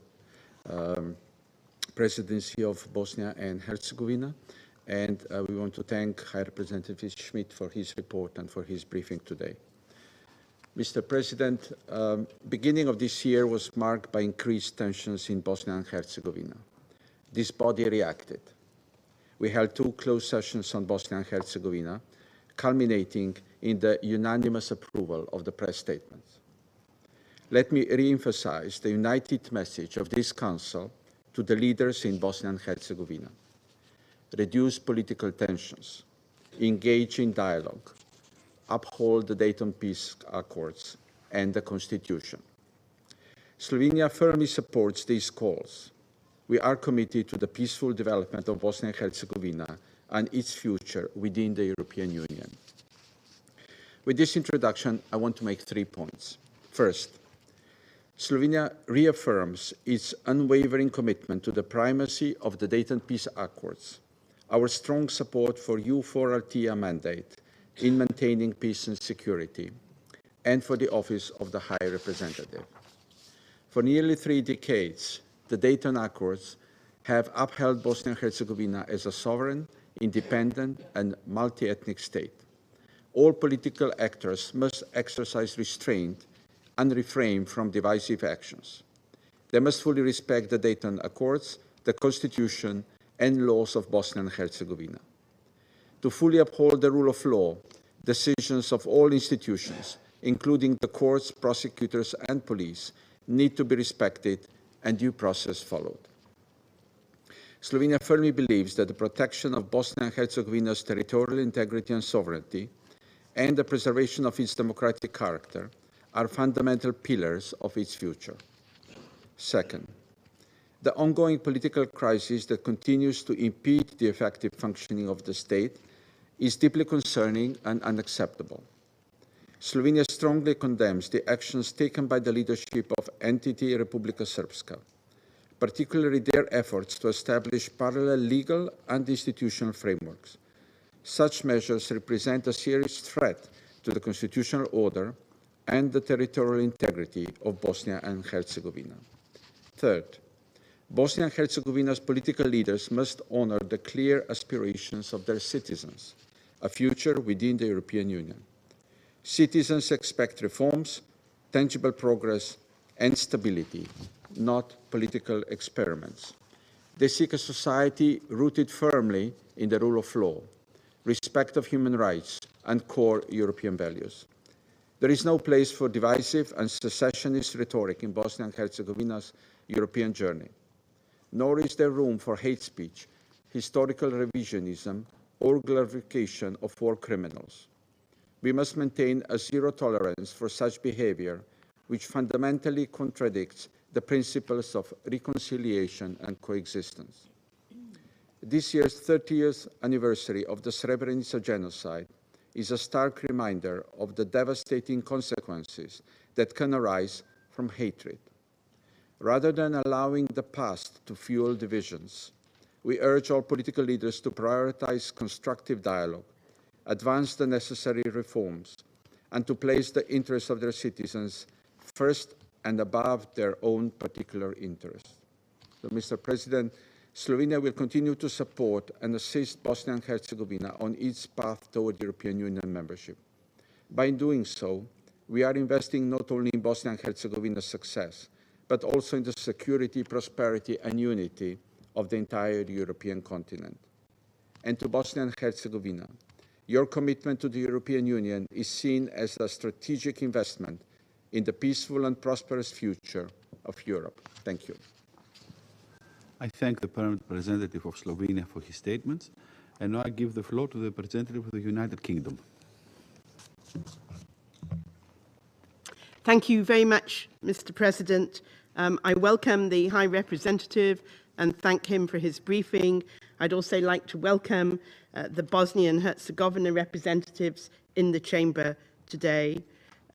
presidency of Bosnia and Herzegovina, and we want to thank High Representative Schmidt for his report and for his briefing today. Mr. President, beginning of this year was marked by increased tensions in Bosnia and Herzegovina. This body reacted. We held 2 closed sessions on Bosnia and Herzegovina, culminating in the unanimous approval of the press statements. Let me re-emphasize the united message of this Council to the leaders in Bosnia and Herzegovina. Reduce political tensions, engage in dialogue, uphold the Dayton Peace Accords and the Constitution. Slovenia firmly supports these calls. We are committed to the peaceful development of Bosnia and Herzegovina and its future within the European Union. With this introduction, I want to make 3 points. First, Slovenia reaffirms its unwavering commitment to the primacy of the Dayton Peace Accords, our strong support for EU4RTA mandate in maintaining peace and security, and for the office of the High Representative. For nearly 3 decades, the Dayton Accords have upheld Bosnia and Herzegovina as a sovereign, independent, and multi-ethnic state. All political actors must exercise restraint and refrain from divisive actions. They must fully respect the Dayton Accords, the Constitution, and laws of Bosnia and Herzegovina. To fully uphold the rule of law, decisions of all institutions, including the courts, prosecutors, and police, need to be respected and due process followed. Slovenia firmly believes that the protection of Bosnia and Herzegovina's territorial integrity and sovereignty and the preservation of its democratic character are fundamental pillars of its future. Second, the ongoing political crisis that continues to impede the effective functioning of the state is deeply concerning and unacceptable. Slovenia strongly condemns the actions taken by the leadership of entity Republika Srpska, particularly their efforts to establish parallel legal and institutional frameworks. Such measures represent a serious threat to the constitutional order and the territorial integrity of Bosnia and Herzegovina. Third, Bosnia and Herzegovina's political leaders must honor the clear aspirations of their citizens, a future within the European Union. Citizens expect reforms, tangible progress, and stability, not political experiments. They seek a society rooted firmly in the rule of law, respect of human rights, and core European values. There is no place for divisive and secessionist rhetoric in Bosnia and Herzegovina's European journey, nor is there room for hate speech, historical revisionism, or glorification of war criminals. We must maintain a zero tolerance for such behavior, which fundamentally contradicts the principles of reconciliation and coexistence. This year's 30th anniversary of the Srebrenica genocide is a stark reminder of the devastating consequences that can arise from hatred. Rather than allowing the past to fuel divisions, we urge all political leaders to prioritize constructive dialogue, advance the necessary reforms, and to place the interests of their citizens first and above their own particular interests. So, Mr. President, Slovenia will continue to support and assist Bosnia and Herzegovina on its path toward European Union membership. By doing so, we are investing not only in Bosnia and Herzegovina's success, but also in the security, prosperity, and unity of the entire European continent. And to Bosnia and Herzegovina, your commitment to the European Union is seen as a strategic investment in the peaceful and prosperous future of Europe. Thank you. I thank the permanent representative of Slovenia for his statements, and now I give the floor to the representative of the United Kingdom. Thank you very much, Mr. President. I welcome the High Representative and thank him for his briefing. I'd also like to welcome the Bosnia and Herzegovina representatives in the chamber today.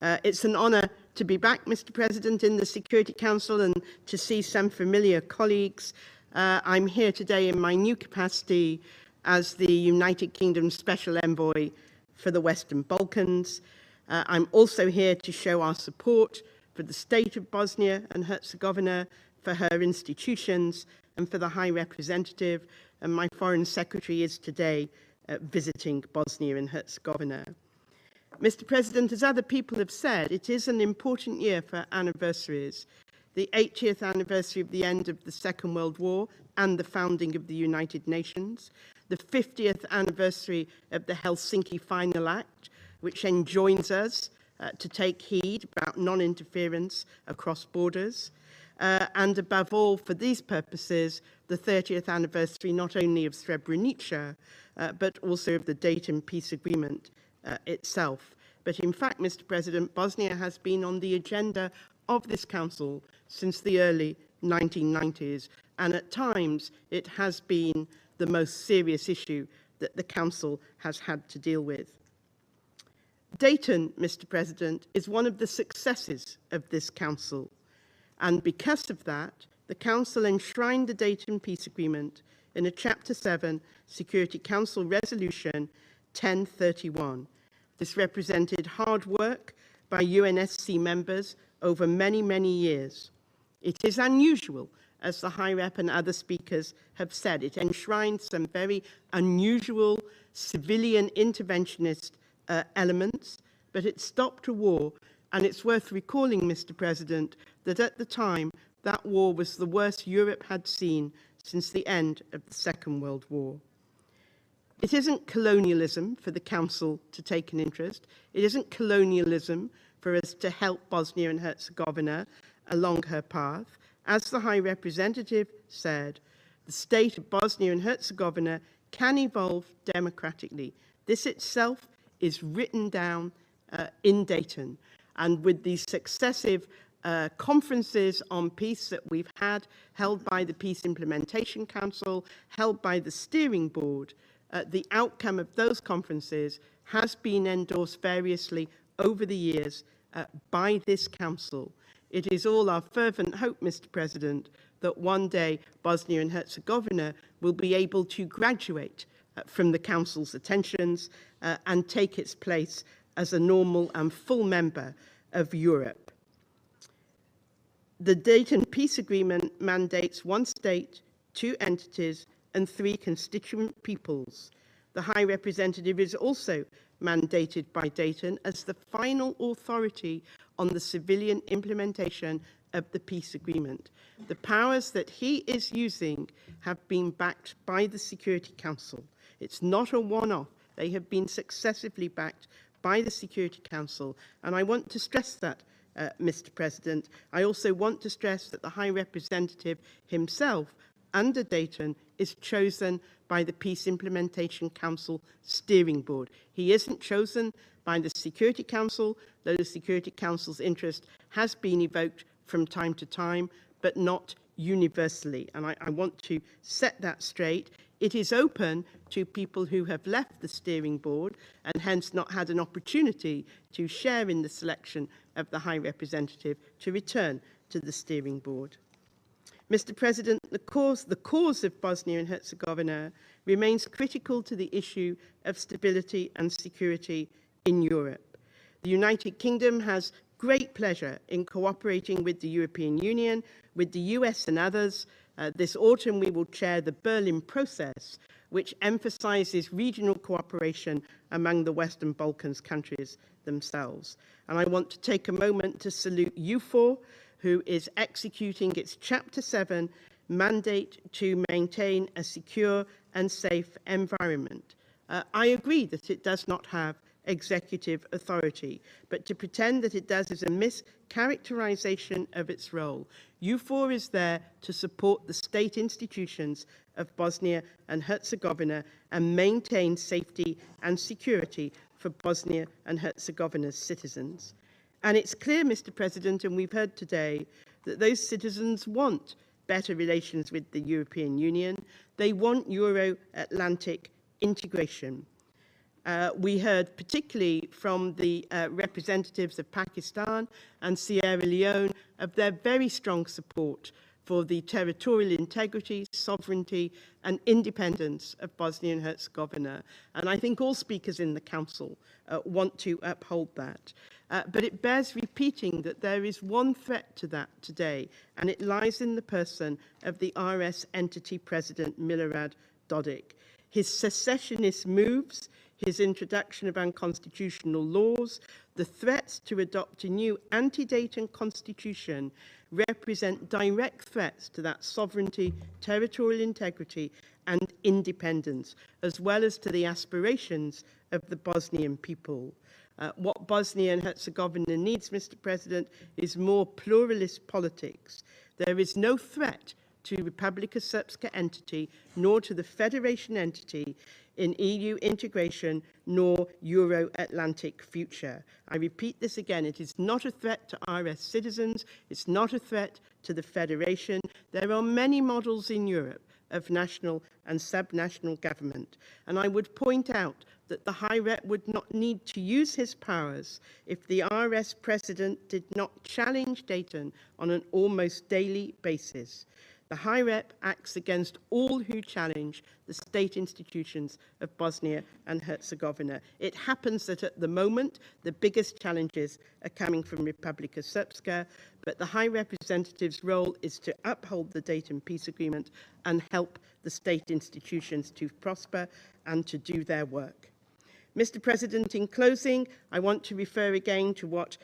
It's an honour to be back, Mr. President, in the Security Council and to see some familiar colleagues. I'm here today in my new capacity as the United Kingdom Special Envoy for the Western Balkans. I'm also here to show our support for the state of Bosnia and Herzegovina, for her institutions, and for the High Representative. And my Foreign Secretary is today visiting Bosnia and Herzegovina. Mr. President, as other people have said, it is an important year for anniversaries. The 80th anniversary of the end of the Second World War and the founding of the United Nations, the 50th anniversary of the Helsinki Final Act, which enjoins us to take heed about non-interference across borders, and above all, for these purposes, the 30th anniversary not only of Srebrenica, but also of the Dayton Peace Agreement itself. But in fact, Mr. President, Bosnia has been on the agenda of this Council since the early 1990s, and at times it has been the most serious issue that the Council has had to deal with. Dayton, Mr. President, is one of the successes of this Council, and because of that, the Council enshrined the Dayton Peace Agreement in a Chapter 7 Security Council Resolution 1031. This represented hard work by UNSC members over many, many years. It is unusual, as the High Rep and other speakers have said. It enshrined some very unusual civilian interventionist elements, but it stopped a war, and it's worth recalling, Mr. President, that at the time, that war was the worst Europe had seen since the end of the Second World War. It isn't colonialism for the Council to take an interest. It isn't colonialism for us to help Bosnia and Herzegovina along her path. As the High Representative said, the state of Bosnia and Herzegovina can evolve democratically. This itself is written down in Dayton. And with these successive conferences on peace that we've had, held by the Peace Implementation Council, held by the Steering Board, the outcome of those conferences has been endorsed variously over the years by this Council. It is all our fervent hope, Mr. President, that one day Bosnia and Herzegovina will be able to graduate from the Council's attentions and take its place as a normal and full member of Europe. The Dayton Peace Agreement mandates one state, two entities, and three constituent peoples. The High Representative is also mandated by Dayton as the final authority on the civilian implementation of the peace agreement. The powers that he is using have been backed by the Security Council. It's not a one-off. They have been successively backed by the Security Council. And I want to stress that, Mr. President. I also want to stress that the High Representative himself, under Dayton, is chosen by the Peace Implementation Council Steering Board. He isn't chosen by the Security Council, though the Security Council's interest has been evoked from time to time, but not universally. And I want to set that straight. It is open to people who have left the steering board and hence not had an opportunity to share in the selection of the High Representative to return to the steering board. Mr. President, the cause of Bosnia and Herzegovina remains critical to the issue of stability and security in Europe. The United Kingdom has great pleasure in cooperating with the European Union, with the US and others. This autumn we will chair the Berlin process, which emphasizes regional cooperation among the Western Balkans countries themselves. And I want to take a moment to salute EUFOR, who is executing its Chapter 7 mandate to maintain a secure and safe environment. I agree that it does not have executive authority, but to pretend that it does is a mischaracterization of its role. EUFOR is there to support the state institutions of Bosnia and Herzegovina and maintain safety and security for Bosnia and Herzegovina's citizens. And it's clear, Mr. President, and we've heard today, that those citizens want better relations with the European Union. They want Euro-Atlantic integration. We heard particularly from the representatives of Pakistan and Sierra Leone of their very strong support for the territorial integrity, sovereignty and independence of Bosnia and Herzegovina. And I think all speakers in the Council want to uphold that. But it bears repeating that there is one threat to that today, and it lies in the person of the RS entity president, Milorad Dodik. His secessionist moves, his introduction of unconstitutional laws, the threats to adopt a new anti-Dayton constitution represent direct threats to that sovereignty, territorial integrity and independence, as well as to the aspirations of the Bosnian people. What Bosnia and Herzegovina needs, Mr. President, is more pluralist politics. There is no threat to Republika Srpska entity, nor to the Federation entity in EU integration, nor Euro-Atlantic future. I repeat this again, it is not a threat to RS citizens, it's not a threat to the Federation. There are many models in Europe of national and subnational government, and I would point out that the High Rep would not need to use his powers if the RS president did not challenge Dayton on an almost daily basis. The High Rep acts against all who challenge the state institutions of Bosnia and Herzegovina. It happens that at the moment, the biggest challenges are coming from Republika Srpska, but the High Representative's role is to uphold the Dayton Peace Agreement and help the state institutions to prosper and to do their work. Mr. President, in closing, I want to refer again to what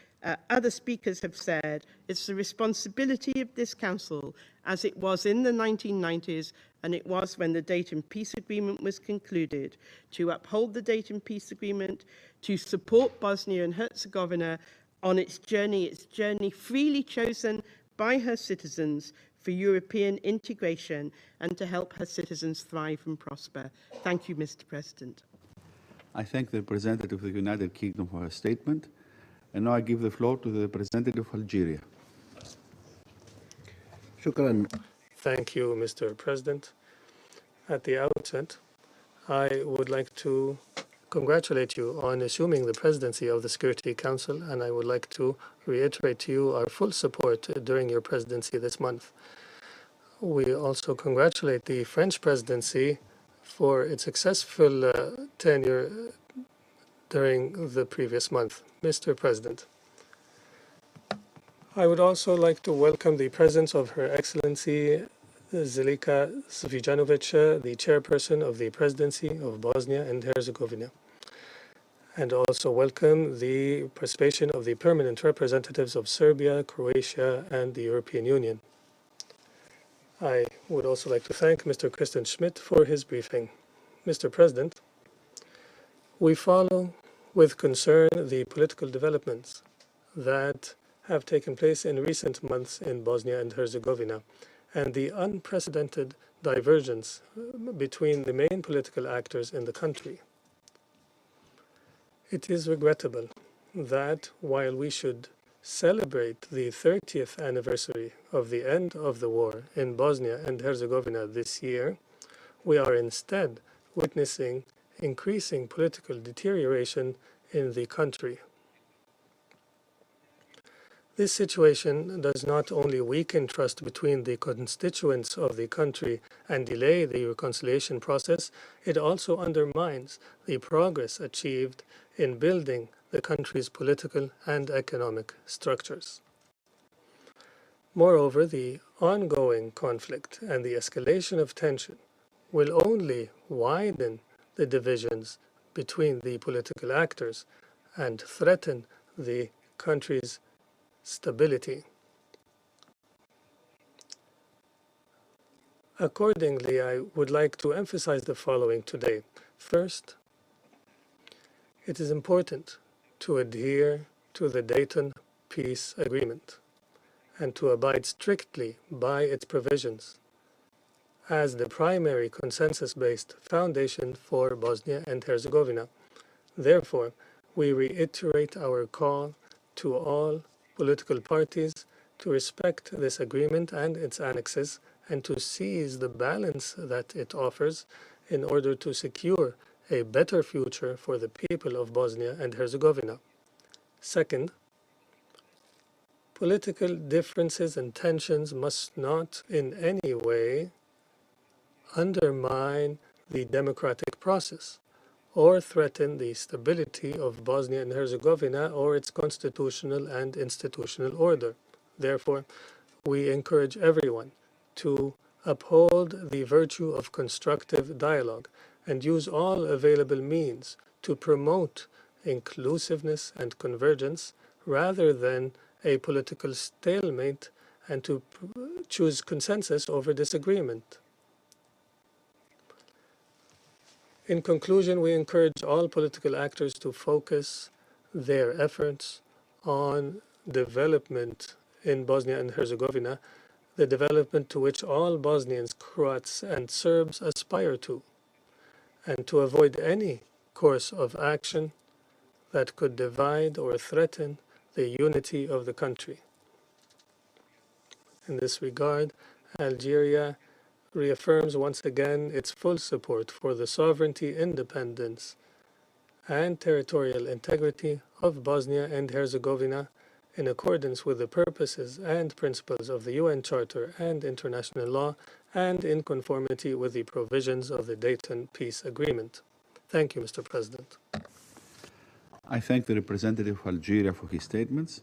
other speakers have said. It's the responsibility of this Council, as it was in the 1990s and it was when the Dayton Peace Agreement was concluded, to uphold the Dayton Peace Agreement, to support Bosnia and Herzegovina on its journey freely chosen by her citizens for European integration, and to help her citizens thrive and prosper. Thank you, Mr. President. I thank the representative of the United Kingdom for her statement. And now I give the floor to the representative of Algeria. Shukran. Thank you, Mr. President. At the outset, I would like to congratulate you on assuming the presidency of the Security Council, and I would like to reiterate to you our full support during your presidency this month. We also congratulate the French presidency for its successful tenure during the previous month. Mr. President, I would also like to welcome the presence of Her Excellency Željke Cvijanovič, the chairperson of the Presidency of Bosnia and Herzegovina, and also welcome the participation of the permanent representatives of Serbia, Croatia, and the European Union. I would also like to thank Mr. KRISTIAN Schmitd for his briefing. Mr. President, we follow with concern the political developments that have taken place in recent months in Bosnia and Herzegovina, and the unprecedented divergence between the main political actors in the country. It is regrettable that while we should celebrate the 30th anniversary of the end of the war in Bosnia and Herzegovina this year, we are instead witnessing increasing political deterioration in the country. This situation does not only weaken trust between the constituents of the country and delay the reconciliation process, it also undermines the progress achieved in building the country's political and economic structures. Moreover, the ongoing conflict and the escalation of tension will only widen the divisions between the political actors and threaten the country's stability. Accordingly, I would like to emphasize the following today. First, it is important to adhere to the Dayton Peace Agreement and to abide strictly by its provisions as the primary consensus-based foundation for Bosnia and Herzegovina. Therefore, we reiterate our call to all political parties to respect this agreement and its annexes and to seize the balance that it offers in order to secure a better future for the people of Bosnia and Herzegovina. Second, political differences and tensions must not in any way undermine the democratic process or threaten the stability of Bosnia and Herzegovina or its constitutional and institutional order. Therefore, we encourage everyone to uphold the virtue of constructive dialogue and use all available means to promote inclusiveness and convergence rather than a political stalemate and to choose consensus over disagreement. In conclusion, we encourage all political actors to focus their efforts on development in Bosnia and Herzegovina, the development to which all Bosnians, Croats, and Serbs aspire to, and to avoid any course of action that could divide or threaten the unity of the country. In this regard, Algeria reaffirms once again its full support for the sovereignty, independence, and territorial integrity of Bosnia and Herzegovina in accordance with the purposes and principles of the UN Charter and international law and in conformity with the provisions of the Dayton Peace Agreement. Thank you, Mr. President. I thank the representative of Algeria for his statements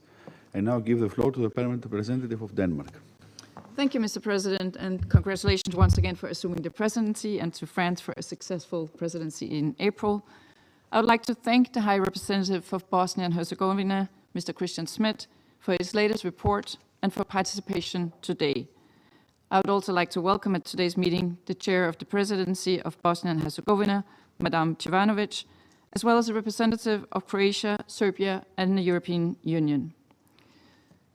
and now give the floor to the permanent representative of Denmark. Thank you, Mr. President, and congratulations once again for assuming the presidency and to France for a successful presidency in April. I would like to thank the High Representative of Bosnia and Herzegovina, Mr. Christian Schmitd, for his latest report and for participation today. I would also like to welcome at today's meeting the Chair of the Presidency of Bosnia and Herzegovina, Madame Cvijanovič, as well as a representative of Croatia, Serbia, and the European Union.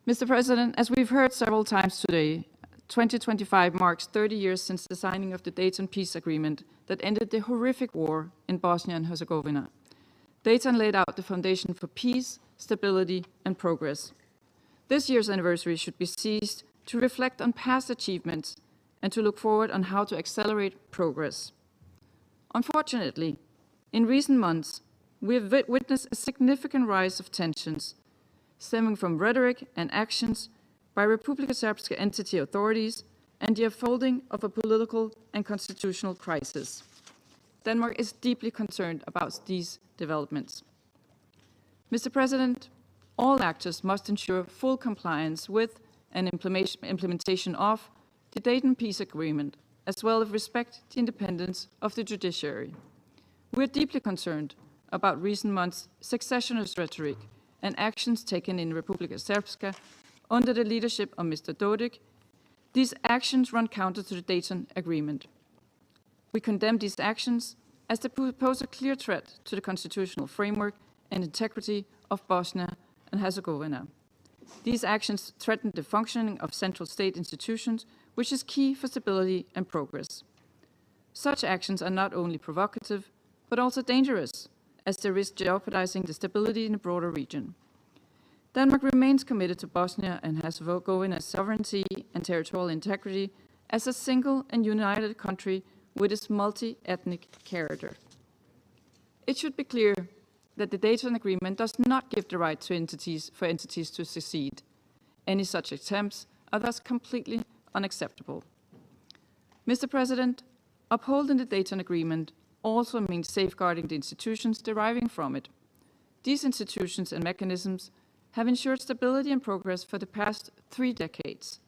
Mr. President, as we've heard several times today, 2025 marks 30 years since the signing of the Dayton Peace Agreement that ended the horrific war in Bosnia and Herzegovina. Dayton laid out the foundation for peace, stability, and progress. This year's anniversary should be seized to reflect on past achievements and to look forward on how to accelerate progress. Unfortunately, in recent months, we have witnessed a significant rise of tensions stemming from rhetoric and actions by Republika Srpska entity authorities and the unfolding of a political and constitutional crisis. Denmark is deeply concerned about these developments. Mr. President, all actors must ensure full compliance with and implementation of the Dayton Peace Agreement, as well as respect the independence of the judiciary. We are deeply concerned about recent months' secessionist rhetoric and actions taken in Republika Srpska under the leadership of Mr. Dodik. These actions run counter to the Dayton Agreement. We condemn these actions as they pose a clear threat to the constitutional framework and integrity of Bosnia and Herzegovina. These actions threaten the functioning of central state institutions, which is key for stability and progress. Such actions are not only provocative, but also dangerous, as they risk jeopardizing the stability in the broader region. Denmark remains committed to Bosnia and Herzegovina's sovereignty and territorial integrity as a single and united country with its multi-ethnic character. It should be clear that the Dayton Agreement does not give the right to entities to secede. Any such attempts are thus completely unacceptable. Mr. President, upholding the Dayton Agreement also means safeguarding the institutions deriving from it. These institutions and mechanisms have ensured stability and progress for the past 3 decades.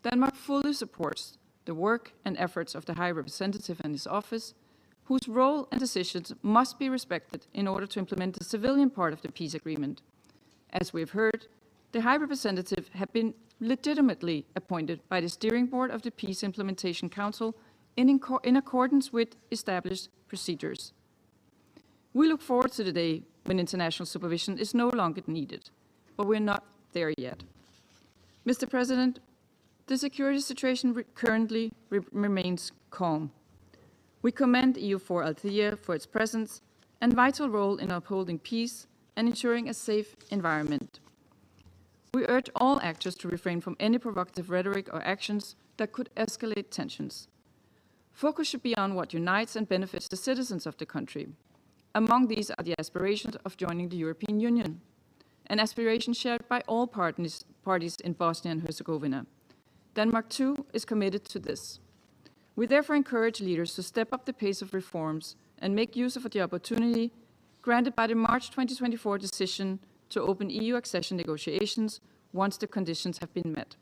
Denmark fully supports the work and efforts of the High Representative and his office, whose role and decisions must be respected in order to implement the civilian part of the peace agreement. As we've heard, the High Representative had been legitimately appointed by the Steering Board of the Peace Implementation Council in accordance with established procedures. We look forward to the day when international supervision is no longer needed, but we're not there yet. Mr. President, the security situation currently remains calm. We commend EU4 Althea for its presence and vital role in upholding peace and ensuring a safe environment. We urge all actors to refrain from any provocative rhetoric or actions that could escalate tensions. Focus should be on what unites and benefits the citizens of the country. Among these are the aspirations of joining the European Union, an aspiration shared by all parties in Bosnia and Herzegovina. Denmark, too, is committed to this. We therefore encourage leaders to step up the pace of reforms and make use of the opportunity granted by the March 2024 decision to open EU accession negotiations once the conditions have been met.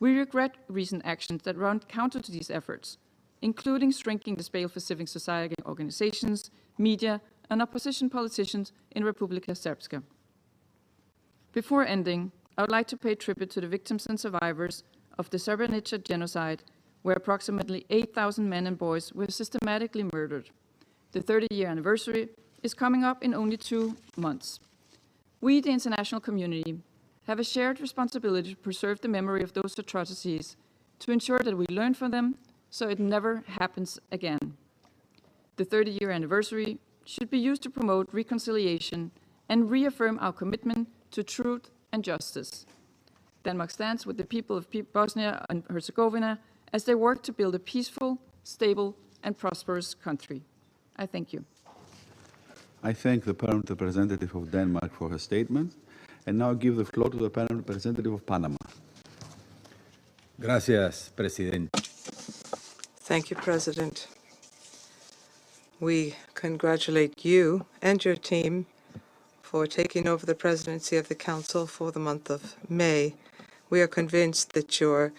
We regret recent actions that run counter to these efforts, including shrinking the space for civil society organizations, media, and opposition politicians in Republika Srpska. Before ending, I would like to pay tribute to the victims and survivors of the Srebrenica genocide, where approximately 8,000 men and boys were systematically murdered. The 30-year anniversary is coming up in only 2 months. We, the international community, have a shared responsibility to preserve the memory of those atrocities, to ensure that we learn from them so it never happens again. The 30-year anniversary should be used to promote reconciliation and reaffirm our commitment to truth and justice. Denmark stands with the people of Bosnia and Herzegovina as they work to build a peaceful, stable, and prosperous country. I thank you. I thank the Permanent Representative of Denmark for her statement, and now give the floor to the Permanent Representative of Panama. Gracias, Presidente. Thank you, President. We congratulate you and your team for taking over the presidency of the Council for the month of May. We are convinced that your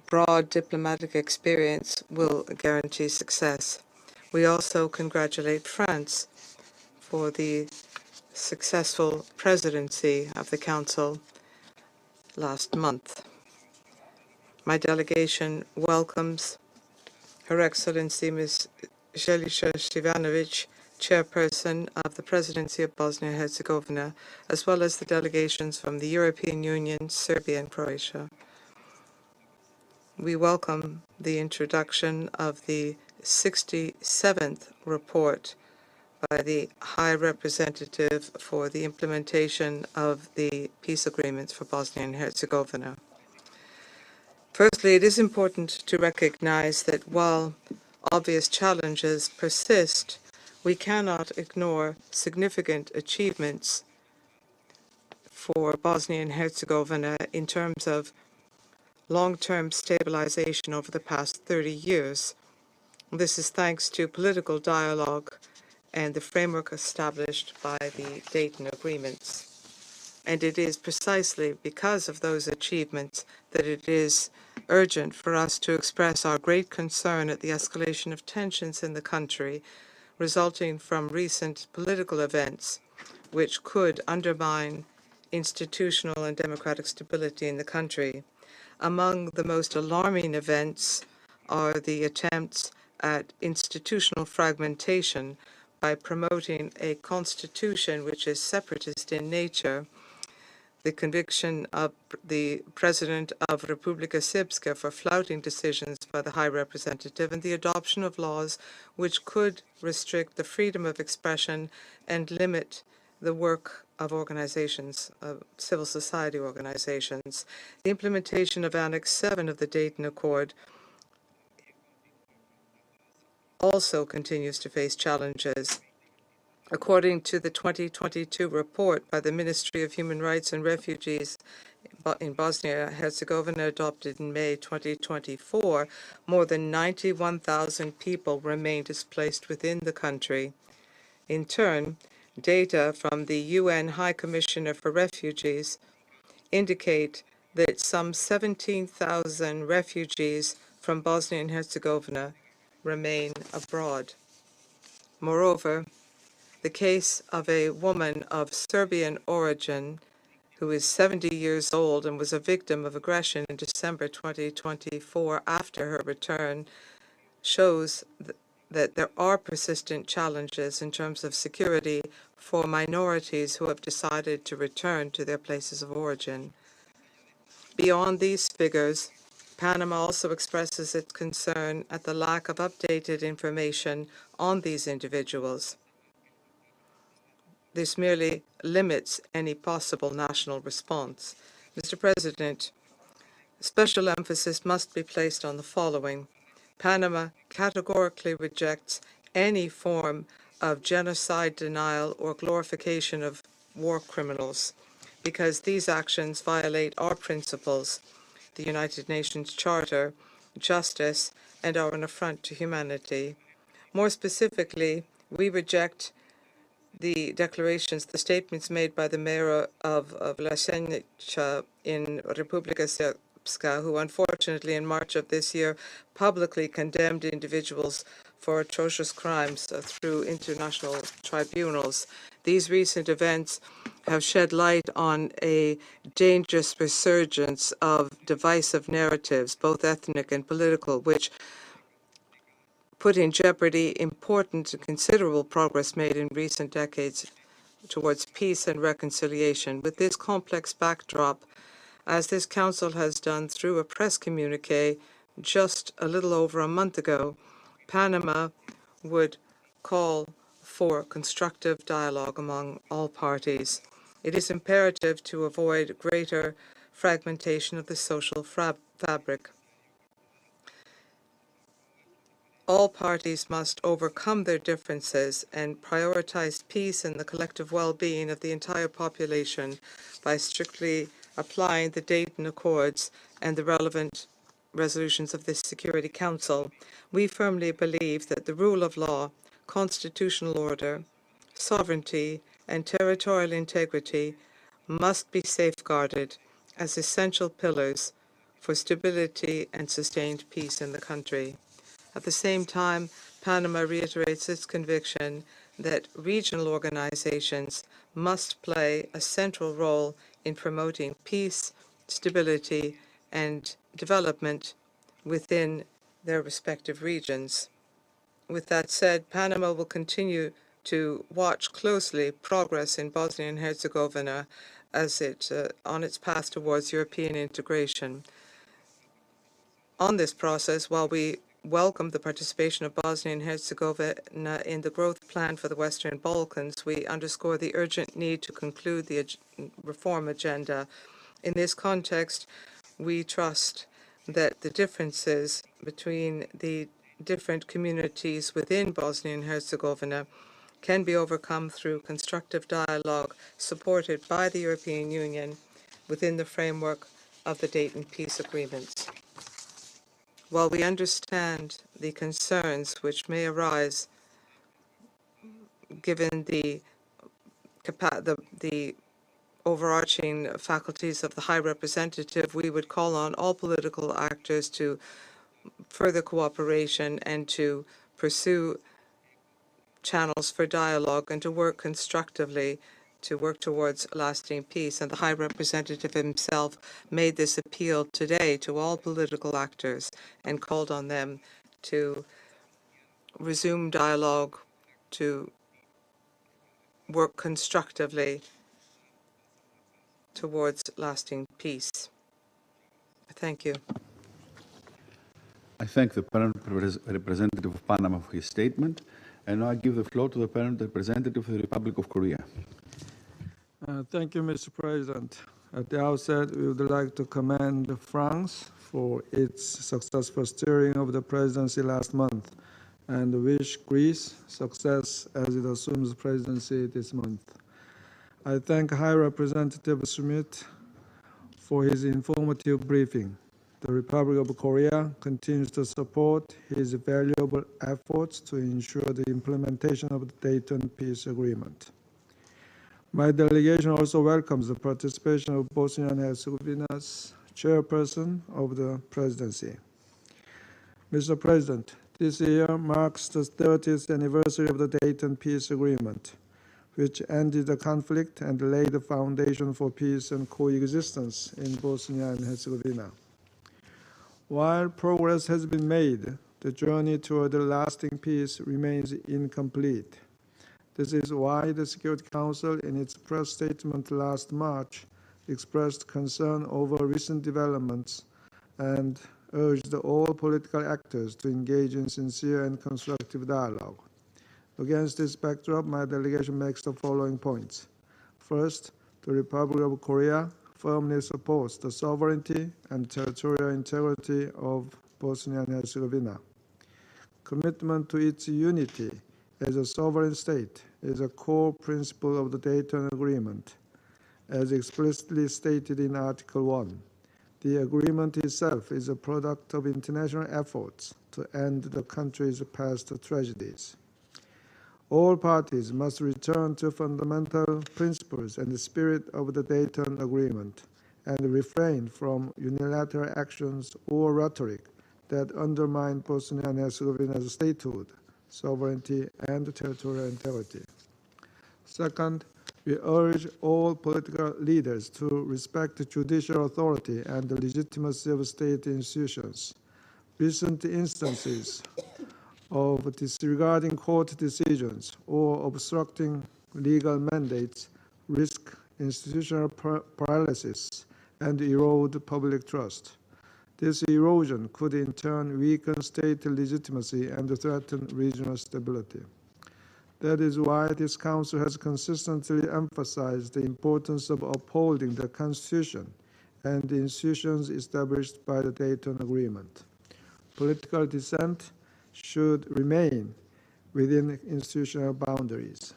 broad diplomatic experience will guarantee success. We also congratulate France for the successful presidency of the Council last month. My delegation welcomes Her Excellency Ms. Željke Cvijanovič, Chairperson of the Presidency of Bosnia and Herzegovina, as well as the delegations from the European Union, Serbia, and Croatia. We welcome the introduction of the 67th report by the High Representative for the implementation of the peace agreements for Bosnia and Herzegovina. Firstly, it is important to recognize that while obvious challenges persist, we cannot ignore significant achievements for Bosnia and Herzegovina in terms of long-term stabilization over the past 30 years. This is thanks to political dialogue and the framework established by the Dayton Agreements. And it is precisely because of those achievements that it is urgent for us to express our great concern at the escalation of tensions in the country resulting from recent political events which could undermine institutional and democratic stability in the country. Among the most alarming events are the attempts at institutional fragmentation by promoting a constitution which is separatist in nature, the conviction of the President of Republika Srpska for flouting decisions by the High Representative, and the adoption of laws which could restrict the freedom of expression and limit the work of organizations, of civil society organizations. The implementation of Annex 7 of the Dayton Accord also continues to face challenges. According to the 2022 report by the Ministry of Human Rights and Refugees in Bosnia and Herzegovina, adopted in May 2024, more than 91,000 people remain displaced within the country. In turn, data from the UN High Commissioner for Refugees indicate that some 17,000 refugees from Bosnia and Herzegovina remain abroad. Moreover, the case of a woman of Serbian origin who is 70 years old and was a victim of aggression in December 2024 after her return shows that there are persistent challenges in terms of security for minorities who have decided to return to their places of origin. Beyond these figures, Panama also expresses its concern at the lack of updated information on these individuals. This merely limits any possible national response. Mr. President, special emphasis must be placed on the following. Panama categorically rejects any form of genocide denial or glorification of war criminals, because these actions violate our principles, the United Nations Charter, justice, and are an affront to humanity. More specifically, we reject the declarations, the statements made by the mayor of Viječu in Republika Srpska, who unfortunately in March of this year publicly condemned individuals for atrocious crimes through international tribunals. These recent events have shed light on a dangerous resurgence of divisive narratives, both ethnic and political, which put in jeopardy important and considerable progress made in recent decades towards peace and reconciliation. With this complex backdrop, as this Council has done through a press communique just a little over a month ago, Panama would call for constructive dialogue among all parties. It is imperative to avoid greater fragmentation of the social fabric. All parties must overcome their differences and prioritize peace and the collective well-being of the entire population by strictly applying the Dayton Accords and the relevant resolutions of this Security Council. We firmly believe that the rule of law, constitutional order, sovereignty, and territorial integrity must be safeguarded as essential pillars for stability and sustained peace in the country. At the same time, Panama reiterates its conviction that regional organizations must play a central role in promoting peace, stability, and development within their respective regions. With that said, Panama will continue to watch closely progress in Bosnia and Herzegovina as it on its path towards European integration. On this process, while we welcome the participation of Bosnia and Herzegovina in the growth plan for the Western Balkans, we underscore the urgent need to conclude the reform agenda. In this context, we trust that the differences between the different communities within Bosnia and Herzegovina can be overcome through constructive dialogue supported by the European Union within the framework of the Dayton Peace Agreements. While we understand the concerns which may arise given the overarching faculties of the High Representative, we would call on all political actors to further cooperation and to pursue channels for dialogue and to work constructively to work towards lasting peace. And the High Representative himself made this appeal today to all political actors and called on them to resume dialogue, to work constructively towards lasting peace. Thank you. I thank the Permanent Representative of Panama for his statement, and now I give the floor to the Permanent Representative of the Republic of Korea. Thank you, Mr. President. At the outset, we would like to commend France for its successful steering of the presidency last month and wish Greece success as it assumes presidency this month. I thank High Representative Schmitd for his informative briefing. The Republic of Korea continues to support his valuable efforts to ensure the implementation of the Dayton Peace Agreement. My delegation also welcomes the participation of Bosnia and Herzegovina's chairperson of the presidency. Mr. President, this year marks the 30th anniversary of the Dayton Peace Agreement, which ended the conflict and laid the foundation for peace and coexistence in Bosnia and Herzegovina. While progress has been made, the journey toward a lasting peace remains incomplete. This is why the Security Council, in its press statement last March, expressed concern over recent developments and urged all political actors to engage in sincere and constructive dialogue. Against this backdrop, my delegation makes the following points. First, the Republic of Korea firmly supports the sovereignty and territorial integrity of Bosnia and Herzegovina. Commitment to its unity as a sovereign state is a core principle of the Dayton Agreement, as explicitly stated in Article 1. The agreement itself is a product of international efforts to end the country's past tragedies. All parties must return to fundamental principles and the spirit of the Dayton Agreement and refrain from unilateral actions or rhetoric that undermine Bosnia and Herzegovina's statehood, sovereignty, and territorial integrity. Second, we urge all political leaders to respect judicial authority and the legitimacy of state institutions. Recent instances of disregarding court decisions or obstructing legal mandates risk institutional paralysis and erode public trust. This erosion could in turn weaken state legitimacy and threaten regional stability. That is why this Council has consistently emphasized the importance of upholding the Constitution and the institutions established by the Dayton Agreement. Political dissent should remain within institutional boundaries.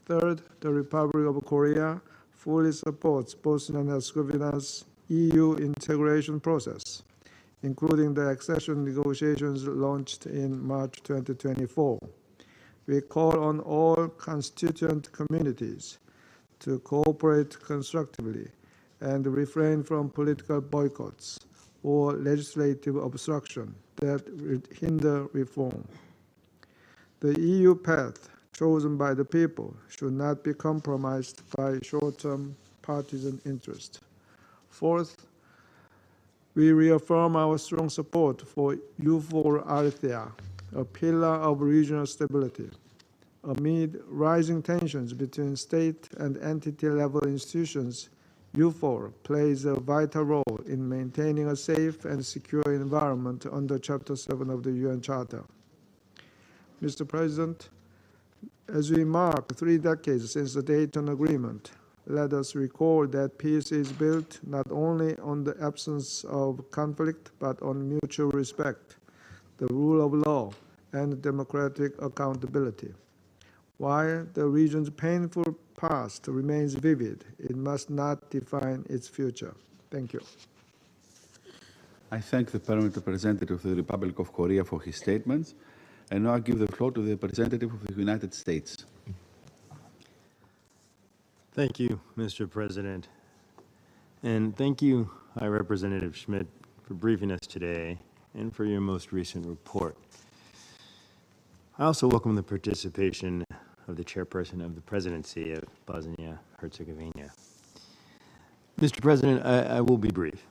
Third, the Republic of Korea fully supports Bosnia and Herzegovina's EU integration process, including the accession negotiations launched in March 2024. We call on all constituent communities to cooperate constructively and refrain from political boycotts or legislative obstruction that would hinder reform. The EU path chosen by the people should not be compromised by short-term partisan interest. Fourth, we reaffirm our strong support for EUFOR Althea, a pillar of regional stability. Amid rising tensions between state and entity-level institutions, EUFOR plays a vital role in maintaining a safe and secure environment under Chapter 7 of the UN Charter. Mr. President, as we mark 3 decades since the Dayton Agreement, let us recall that peace is built not only on the absence of conflict, but on mutual respect, the rule of law, and democratic accountability. While the region's painful past remains vivid, it must not define its future. Thank you. I thank the Permanent Representative of the Republic of Korea for his statements, and now I give the floor to the representative of the United States. Thank you, Mr. President. And thank you, High Representative Schmitd, for briefing us today and for your most recent report. I also welcome the participation of the chairperson of the presidency of Bosnia-Herzegovina. Mr. President, I will be brief.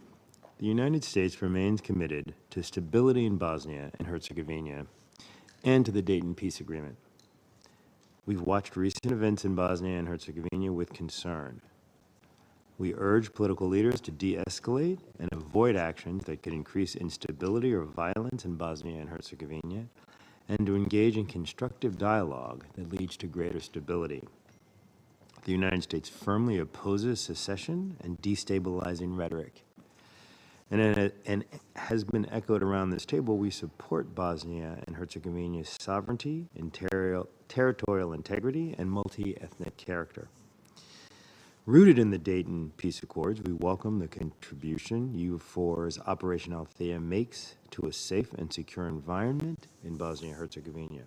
The United States remains committed to stability in Bosnia and Herzegovina and to the Dayton Peace Agreement. We've watched recent events in Bosnia and Herzegovina with concern. We urge political leaders to de-escalate and avoid actions that could increase instability or violence in Bosnia and Herzegovina, and to engage in constructive dialogue that leads to greater stability. The United States firmly opposes secession and destabilizing rhetoric. And has been echoed around this table, we support Bosnia and Herzegovina's sovereignty, territorial integrity, and multi-ethnic character. Rooted in the Dayton Peace Accords, we welcome the contribution EU4's Operation Althea makes to a safe and secure environment in Bosnia and Herzegovina.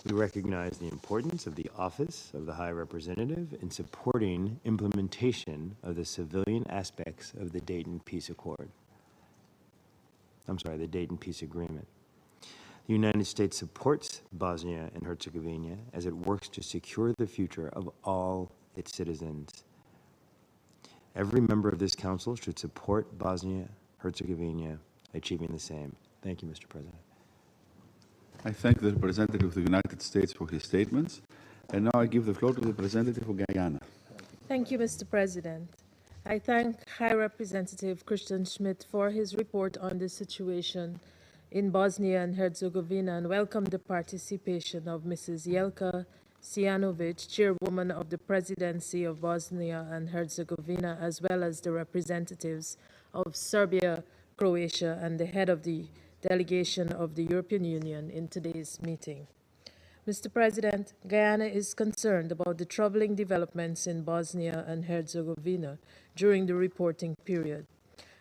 We recognize the importance of the Office of the High Representative in supporting implementation of the civilian aspects of the Dayton Peace Accord. The Dayton Peace Agreement. The United States supports Bosnia and Herzegovina as it works to secure the future of all its citizens. Every member of this council should support Bosnia and Herzegovina achieving the same. Thank you, Mr. President. I thank the representative of the United States for his statements. And now I give the floor to the representative of Guyana. Thank you, Mr. President. I thank High Representative Christian Schmitd for his report on the situation in Bosnia and Herzegovina and welcome the participation of Mrs. Željka Cvijanovič, Chairwoman of the Presidency of Bosnia and Herzegovina, as well as the representatives of Serbia, Croatia, and the head of the delegation of the European Union in today's meeting. Mr. President, Guyana is concerned about the troubling developments in Bosnia and Herzegovina during the reporting period.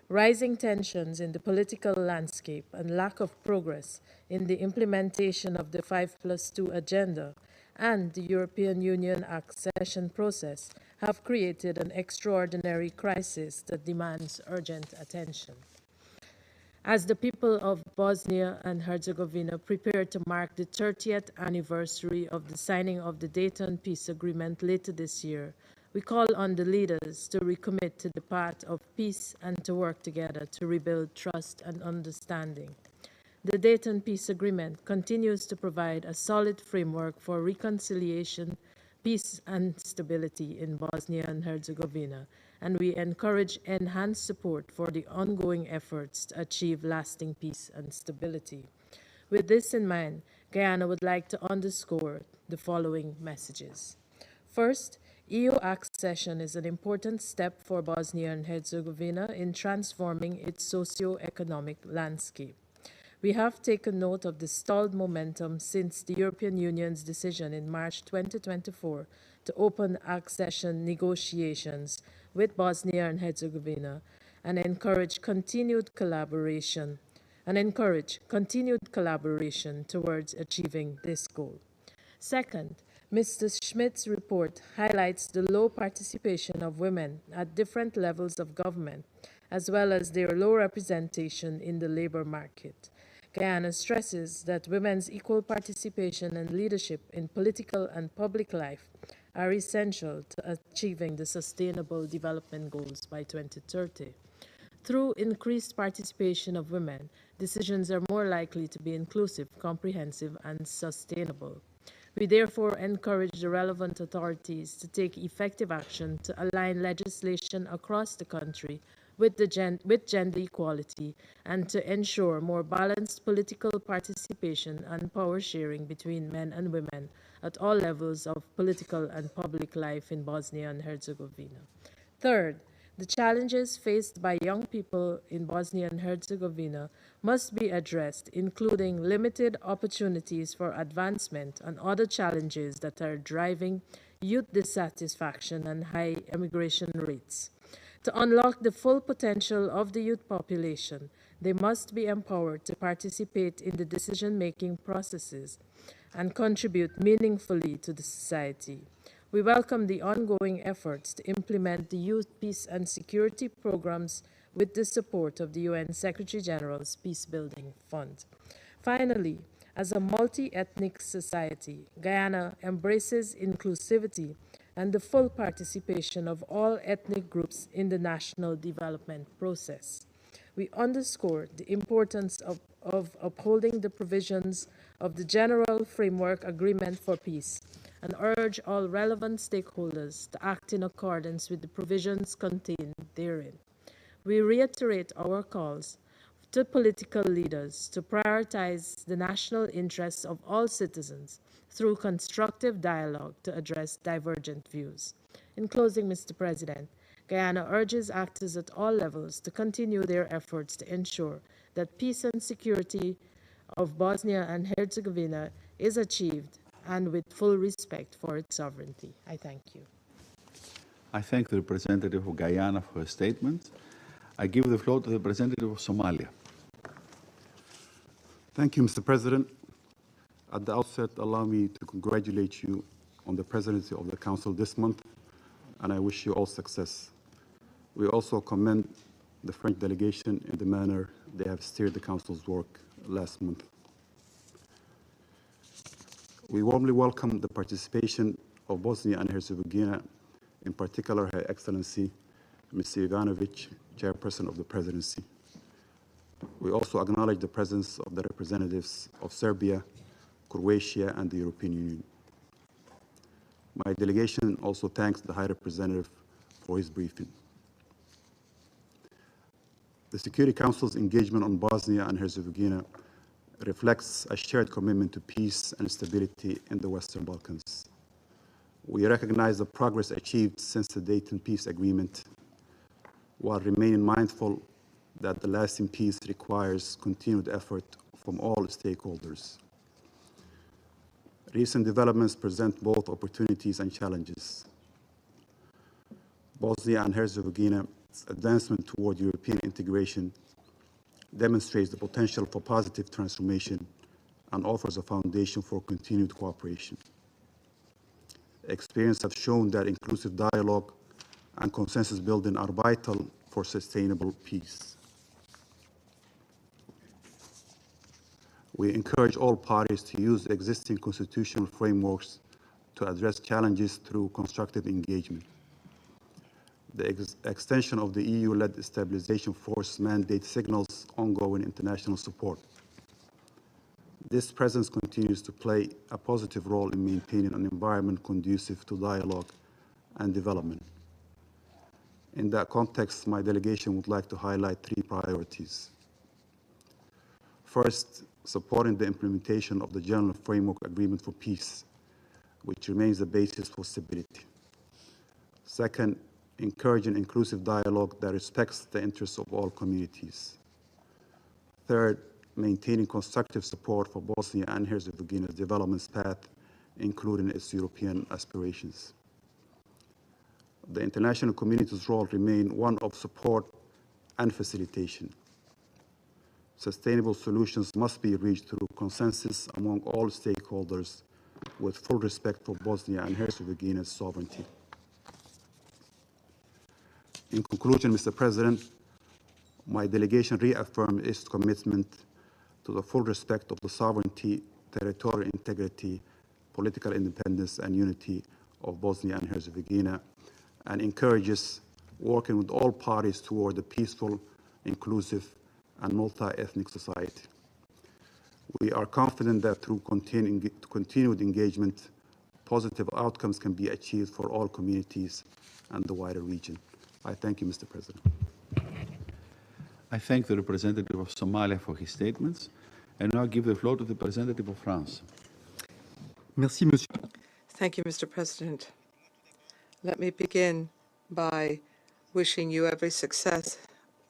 Rising tensions in the political landscape and lack of progress in the implementation of the 5+2 agenda and the European Union accession process have created an extraordinary crisis that demands urgent attention. As the people of Bosnia and Herzegovina prepare to mark the 30th anniversary of the signing of the Dayton Peace Agreement later this year, we call on the leaders to recommit to the path of peace and to work together to rebuild trust and understanding. The Dayton Peace Agreement continues to provide a solid framework for reconciliation, peace and stability in Bosnia and Herzegovina, and we encourage enhanced support for the ongoing efforts to achieve lasting peace and stability. With this in mind, Guyana would like to underscore the following messages. First, EU accession is an important step for Bosnia and Herzegovina in transforming its socio-economic landscape. We have taken note of the stalled momentum since the European Union's decision in March 2024 to open accession negotiations with Bosnia and Herzegovina and encourage continued collaboration towards achieving this goal. Second, Mr. Schmidt's report highlights the low participation of women at different levels of government, as well as their low representation in the labor market. Guyana stresses that women's equal participation and leadership in political and public life are essential to achieving the Sustainable Development Goals by 2030. Through increased participation of women, decisions are more likely to be inclusive, comprehensive, and sustainable. We therefore encourage the relevant authorities to take effective action to align legislation across the country with gender equality and to ensure more balanced political participation and power sharing between men and women at all levels of political and public life in Bosnia and Herzegovina. Third, the challenges faced by young people in Bosnia and Herzegovina must be addressed, including limited opportunities for advancement and other challenges that are driving youth dissatisfaction and high emigration rates. To unlock the full potential of the youth population, they must be empowered to participate in the decision-making processes and contribute meaningfully to the society. We welcome the ongoing efforts to implement the Youth Peace and Security programs with the support of the UN Secretary-General's Peacebuilding Fund. Finally, as a multi-ethnic society, Guyana embraces inclusivity and the full participation of all ethnic groups in the national development process. We underscore the importance of upholding the provisions of the General Framework Agreement for Peace and urge all relevant stakeholders to act in accordance with the provisions contained therein. We reiterate our calls to political leaders to prioritize the national interests of all citizens through constructive dialogue to address divergent views. In closing, Mr. President, Guyana urges actors at all levels to continue their efforts to ensure that peace and security of Bosnia and Herzegovina is achieved and with full respect for its sovereignty. I thank you. I thank the representative of Guyana for her statement. I give the floor to the representative of Somalia. Thank you, Mr. President. At the outset, allow me to congratulate you on the presidency of the Council this month, and I wish you all success. We also commend the French delegation in the manner they have steered the Council's work last month. We warmly welcome the participation of Bosnia and Herzegovina, in particular Her Excellency Mr. Cvijanovič, Chairperson of the Presidency. We also acknowledge the presence of the representatives of Serbia, Croatia, and the European Union. My delegation also thanks the High Representative for his briefing. The Security Council's engagement on Bosnia and Herzegovina reflects a shared commitment to peace and stability in the Western Balkans. We recognize the progress achieved since the Dayton Peace Agreement, while remaining mindful that the lasting peace requires continued effort from all stakeholders. Recent developments present both opportunities and challenges. Bosnia and Herzegovina's advancement toward European integration demonstrates the potential for positive transformation and offers a foundation for continued cooperation. Experience have shown that inclusive dialogue and consensus building are vital for sustainable peace. We encourage all parties to use existing constitutional frameworks to address challenges through constructive engagement. The extension of the EU-led stabilization force mandate signals ongoing international support. This presence continues to play a positive role in maintaining an environment conducive to dialogue and development. In that context, my delegation would like to highlight three priorities. First, supporting the implementation of the General Framework Agreement for Peace, which remains the basis for stability. Second, encouraging inclusive dialogue that respects the interests of all communities. Third, maintaining constructive support for Bosnia and Herzegovina's development path, including its European aspirations. The international community's role remains one of support and facilitation. Sustainable solutions must be reached through consensus among all stakeholders with full respect for Bosnia and Herzegovina's sovereignty. In conclusion, Mr. President, my delegation reaffirms its commitment to the full respect of the sovereignty, territorial integrity, political independence, and unity of Bosnia and Herzegovina, and encourages working with all parties toward a peaceful, inclusive, and multi-ethnic society. We are confident that through continued engagement, positive outcomes can be achieved for all communities and the wider region. I thank you, Mr. President. I thank the representative of Somalia for his statements, and now give the floor to the representative of France. Merci, Monsieur. Thank you, Mr. President. Let me begin by wishing you every success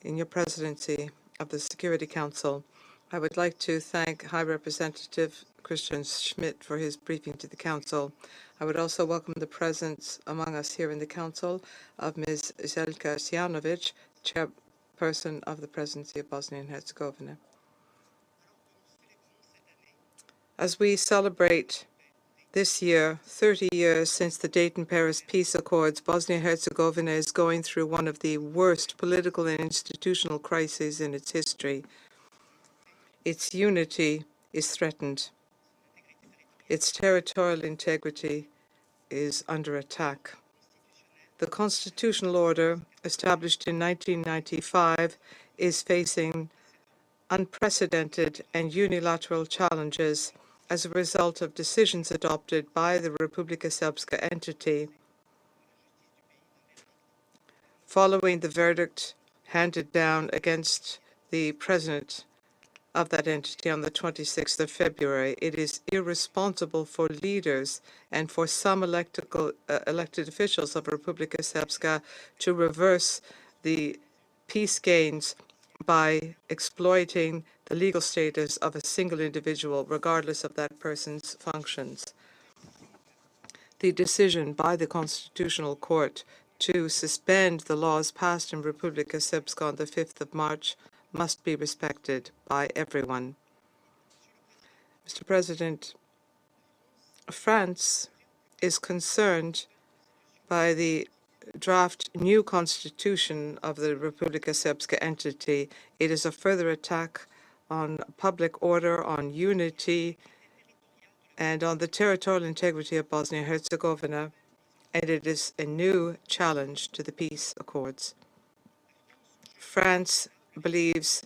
in your presidency of the Security Council. I would like to thank High Representative Christian Schmitd for his briefing to the Council. I would also welcome the presence among us here in the Council of Ms. Željke Cvijanovič, Chairperson of the Presidency of Bosnia and Herzegovina. As we celebrate this year, 30 years since the Dayton-Paris Peace Accords, Bosnia-Herzegovina is going through one of the worst political and institutional crises in its history. Its unity is threatened. Its territorial integrity is under attack. The constitutional order, established in 1995, is facing unprecedented and unilateral challenges as a result of decisions adopted by the Republika Srpska entity following the verdict handed down against the president of that entity on the 26th of February. It is irresponsible for leaders and for some elected officials of Republika Srpska to reverse the peace gains by exploiting the legal status of a single individual, regardless of that person's functions. The decision by the Constitutional Court to suspend the laws passed in Republika Srpska on the 5th of March must be respected by everyone. Mr. President, France is concerned by the draft new constitution of the Republika Srpska entity. It is a further attack on public order, on unity, and on the territorial integrity of Bosnia and Herzegovina, and it is a new challenge to the peace accords. France believes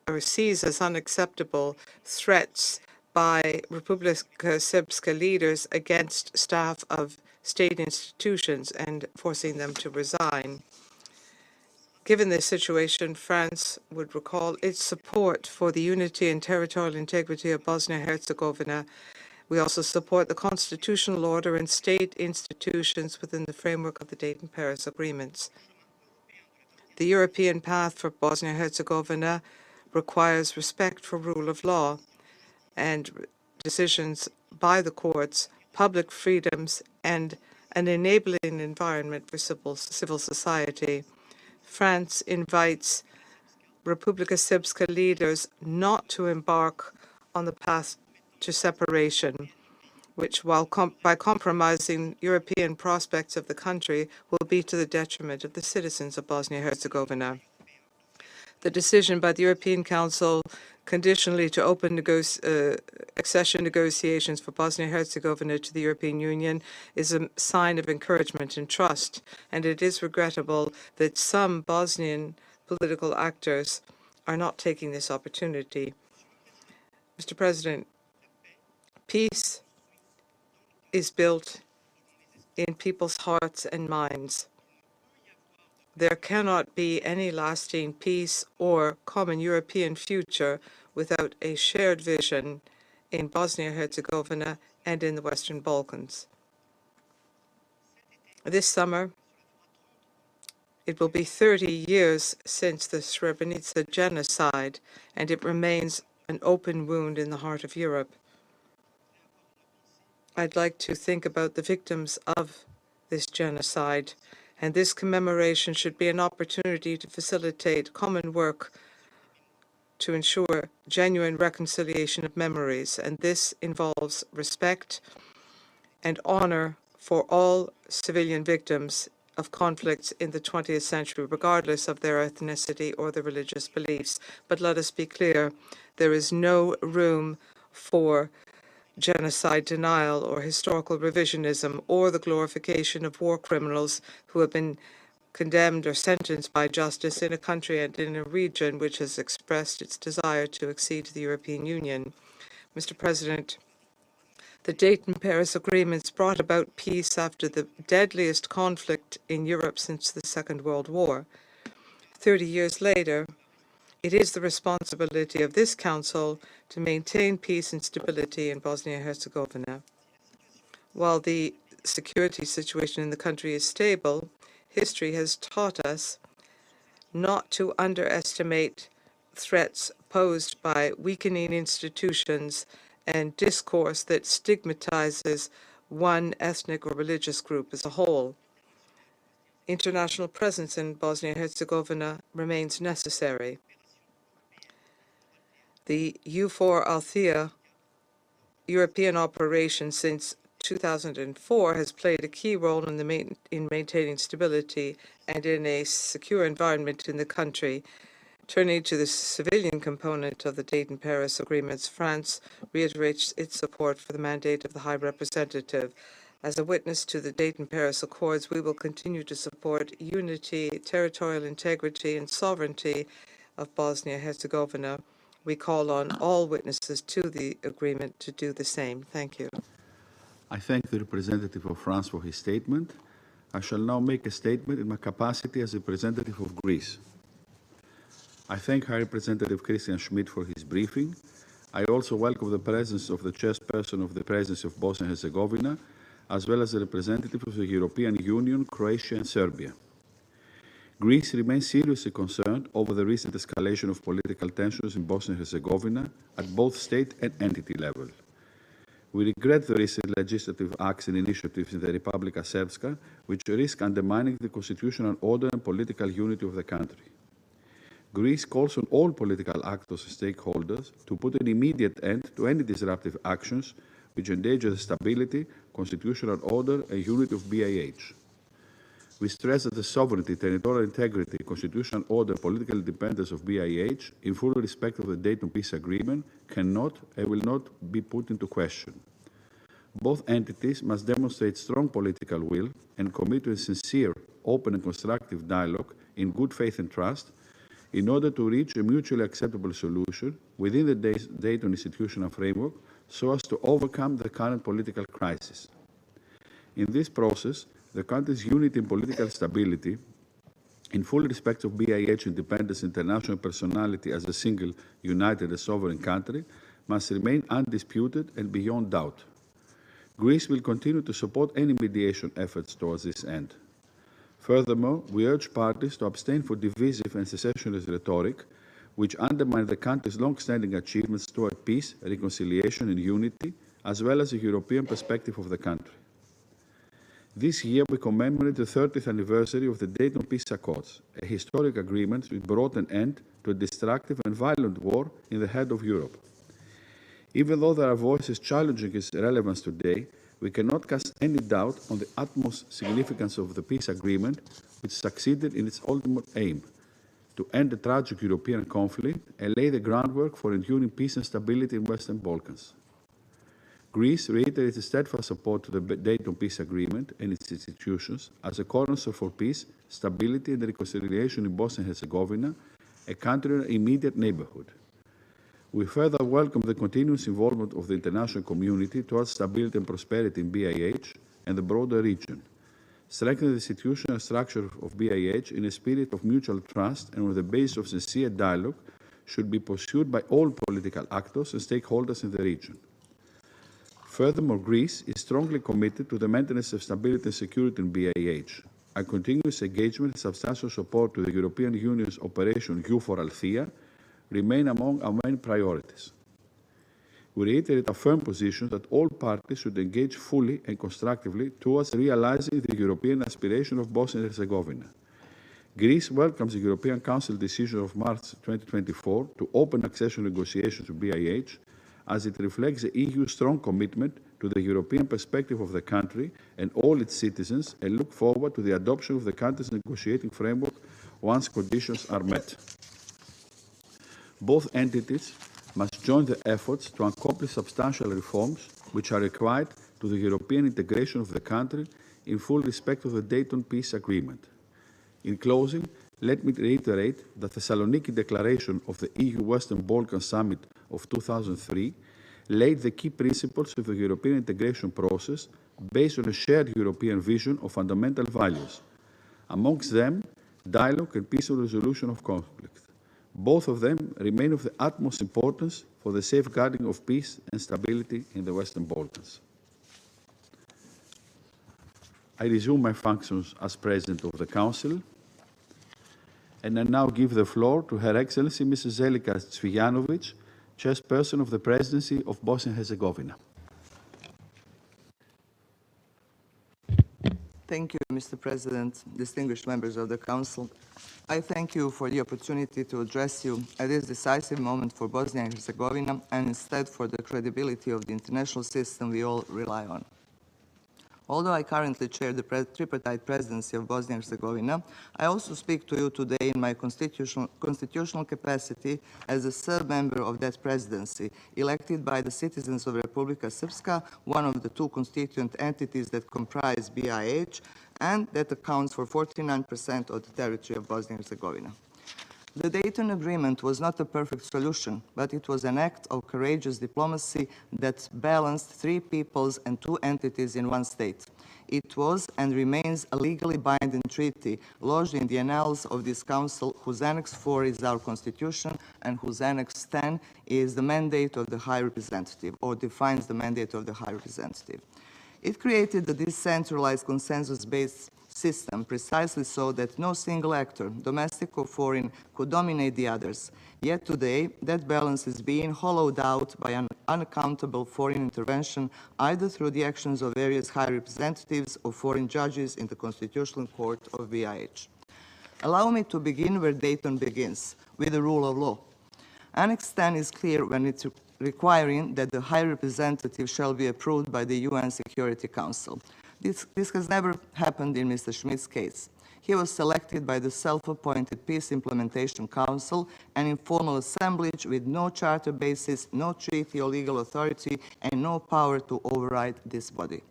or sees as unacceptable threats by Republika Srpska leaders against staff of state institutions and forcing them to resign. Given this situation, France would recall its support for the unity and territorial integrity of Bosnia and Herzegovina. We also support the constitutional order and state institutions within the framework of the Dayton-Paris agreements. The European path for Bosnia and Herzegovina requires respect for rule of law and decisions by the courts, public freedoms, and an enabling environment for civil society. France invites Republika Srpska leaders not to embark on the path to separation, which, by compromising European prospects of the country, will be to the detriment of the citizens of Bosnia and Herzegovina. The decision by the European Council conditionally to open accession negotiations for Bosnia and Herzegovina to the European Union is a sign of encouragement and trust, and it is regrettable that some Bosnian political actors are not taking this opportunity. Mr. President, peace is built in people's hearts and minds. There cannot be any lasting peace or common European future without a shared vision in Bosnia and Herzegovina and in the Western Balkans. This summer, it will be 30 years since the Srebrenica genocide, and it remains an open wound in the heart of Europe. I'd like to think about the victims of this genocide, and this commemoration should be an opportunity to facilitate common work to ensure genuine reconciliation of memories, and this involves respect and honor for all civilian victims of conflicts in the 20th century, regardless of their ethnicity or their religious beliefs. But let us be clear, there is no room for genocide denial or historical revisionism or the glorification of war criminals who have been condemned or sentenced by justice in a country and in a region which has expressed its desire to accede to the European Union. Mr. President, the Dayton-Paris agreements brought about peace after the deadliest conflict in Europe since the Second World War. 30 years later, it is the responsibility of this Council to maintain peace and stability in Bosnia and Herzegovina. While the security situation in the country is stable, history has taught us not to underestimate threats posed by weakening institutions and discourse that stigmatizes one ethnic or religious group as a whole. International presence in Bosnia and Herzegovina remains necessary. The EUFOR Althea European operation since 2004 has played a key role in maintaining stability and in a secure environment in the country. Turning to the civilian component of the Dayton-Paris agreements, France reiterates its support for the mandate of the High Representative. As a witness to the Dayton-Paris Accords, we will continue to support unity, territorial integrity, and sovereignty of Bosnia and Herzegovina. We call on all witnesses to the agreement to do the same. Thank you. I thank the representative of France for his statement. I shall now make a statement in my capacity as representative of Greece. I thank High Representative Christian Schmitd for his briefing. I also welcome the presence of the chairperson of the Presidency of Bosnia and Herzegovina, as well as the representatives of the European Union, Croatia and Serbia. Greece remains seriously concerned over the recent escalation of political tensions in Bosnia and Herzegovina at both state and entity level. We regret the recent legislative acts and initiatives in the Republika Srpska, which risk undermining the constitutional order and political unity of the country. Greece calls on all political actors and stakeholders to put an immediate end to any disruptive actions which endanger the stability, constitutional order and unity of BiH. We stress that the sovereignty, territorial integrity, constitutional order and political independence of BiH, in full respect of the Dayton Peace Agreement, cannot and will not be put into question. Both entities must demonstrate strong political will and commit to a sincere, open and constructive dialogue in good faith and trust in order to reach a mutually acceptable solution within the Dayton institutional framework so as to overcome the current political crisis. In this process, the country's unity and political stability, in full respect of BiH independence and international personality as a single, united and sovereign country, must remain undisputed and beyond doubt. Greece will continue to support any mediation efforts towards this end. Furthermore, we urge parties to abstain from divisive and secessionist rhetoric, which undermine the country's long-standing achievements toward peace, reconciliation and unity, as well as the European perspective of the country. This year, we commemorate the 30th anniversary of the Dayton Peace Accords, a historic agreement which brought an end to a destructive and violent war in the heart of Europe. Even though there are voices challenging its relevance today, we cannot cast any doubt on the utmost significance of the peace agreement, which succeeded in its ultimate aim, to end the tragic European conflict and lay the groundwork for enduring peace and stability in Western Balkans. Greece reiterates its steadfast support to the Dayton Peace Agreement and its institutions as a cornerstone for peace, stability and reconciliation in Bosnia and Herzegovina, a country in our immediate neighborhood. We further welcome the continuous involvement of the international community towards stability and prosperity in BiH and the broader region. Strengthening the institutional structure of BiH in a spirit of mutual trust and on the basis of sincere dialogue should be pursued by all political actors and stakeholders in the region. Furthermore, Greece is strongly committed to the maintenance of stability and security in BiH. Our continuous engagement and substantial support to the European Union's Operation EUFOR Althea remain among our main priorities. We reiterate our firm position that all parties should engage fully and constructively towards realizing the European aspiration of Bosnia and Herzegovina. Greece welcomes the European Council decision of March 2024 to open accession negotiations to BiH, as it reflects the EU's strong commitment to the European perspective of the country and all its citizens, and look forward to the adoption of the country's negotiating framework once conditions are met. Both entities must join the efforts to accomplish substantial reforms which are required to the European integration of the country in full respect of the Dayton Peace Agreement. In closing, let me reiterate that the Thessaloniki Declaration of the EU Western Balkans Summit of 2003 laid the key principles of the European integration process based on a shared European vision of fundamental values, amongst them dialogue and peaceful resolution of conflict. Both of them remain of the utmost importance for the safeguarding of peace and stability in the Western Balkans. I resume my functions as President of the Council, and I now give the floor to Her Excellency Mrs. Željke Cvijanovič, Chairperson of the Presidency of Bosnia and Herzegovina. Thank you, Mr. President, distinguished members of the Council. I thank you for the opportunity to address you at this decisive moment for Bosnia and Herzegovina and instead for the credibility of the international system we all rely on. Although I currently chair the tripartite presidency of Bosnia and Herzegovina, I also speak to you today in my constitutional capacity as a sub-member of that presidency, elected by the citizens of Republika Srpska, one of the two constituent entities that comprise BiH, and that accounts for 49% of the territory of Bosnia and Herzegovina. The Dayton Agreement was not a perfect solution, but it was an act of courageous diplomacy that balanced three peoples and two entities in one state. It was and remains a legally binding treaty lodged in the annals of this Council, whose Annex 4 is our Constitution and whose Annex 10 is the mandate of the High Representative, or defines the mandate of the High Representative. It created a decentralized, consensus-based system precisely so that no single actor, domestic or foreign, could dominate the others. Yet today, that balance is being hollowed out by an unaccountable foreign intervention, either through the actions of various high representatives or foreign judges in the Constitutional Court of Viječu. Allow me to begin where Dayton begins, with the rule of law. Annex 10 is clear when it's requiring that the High Representative shall be approved by the UN Security Council. This has never happened in Mr. Schmidt's case. He was selected by the self-appointed Peace Implementation Council, an informal assemblage with no charter basis, no treaty or legal authority, and no power to override this body.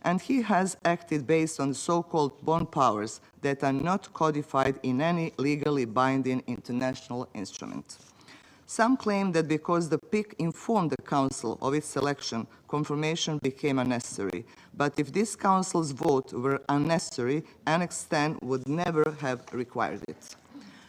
And he has acted based on so-called bond powers that are not codified in any legally binding international instrument. Some claim that because the PIC informed the Council of its selection, confirmation became unnecessary. But if this Council's vote were unnecessary, Annex 10 would never have required it.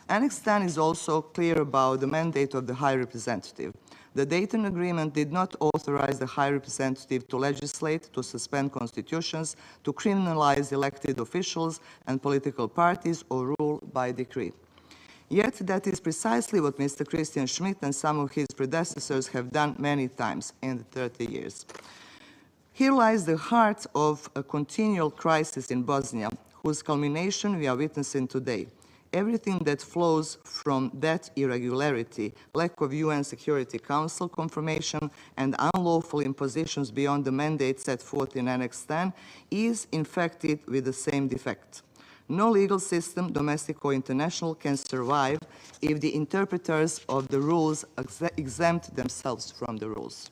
Annex 10 is also clear about the mandate of the High Representative. The Dayton Agreement did not authorize the High Representative to legislate, to suspend constitutions, to criminalize elected officials and political parties, or rule by decree. Yet that is precisely what Mr. Christian Schmitd and some of his predecessors have done many times in the 30 years. Here lies the heart of a continual crisis in Bosnia, whose culmination we are witnessing today. Everything that flows from that irregularity, lack of UN Security Council confirmation, and unlawful impositions beyond the mandate set forth in Annex 10 is infected with the same defect. No legal system, domestic or international, can survive if the interpreters of the rules exempt themselves from the rules.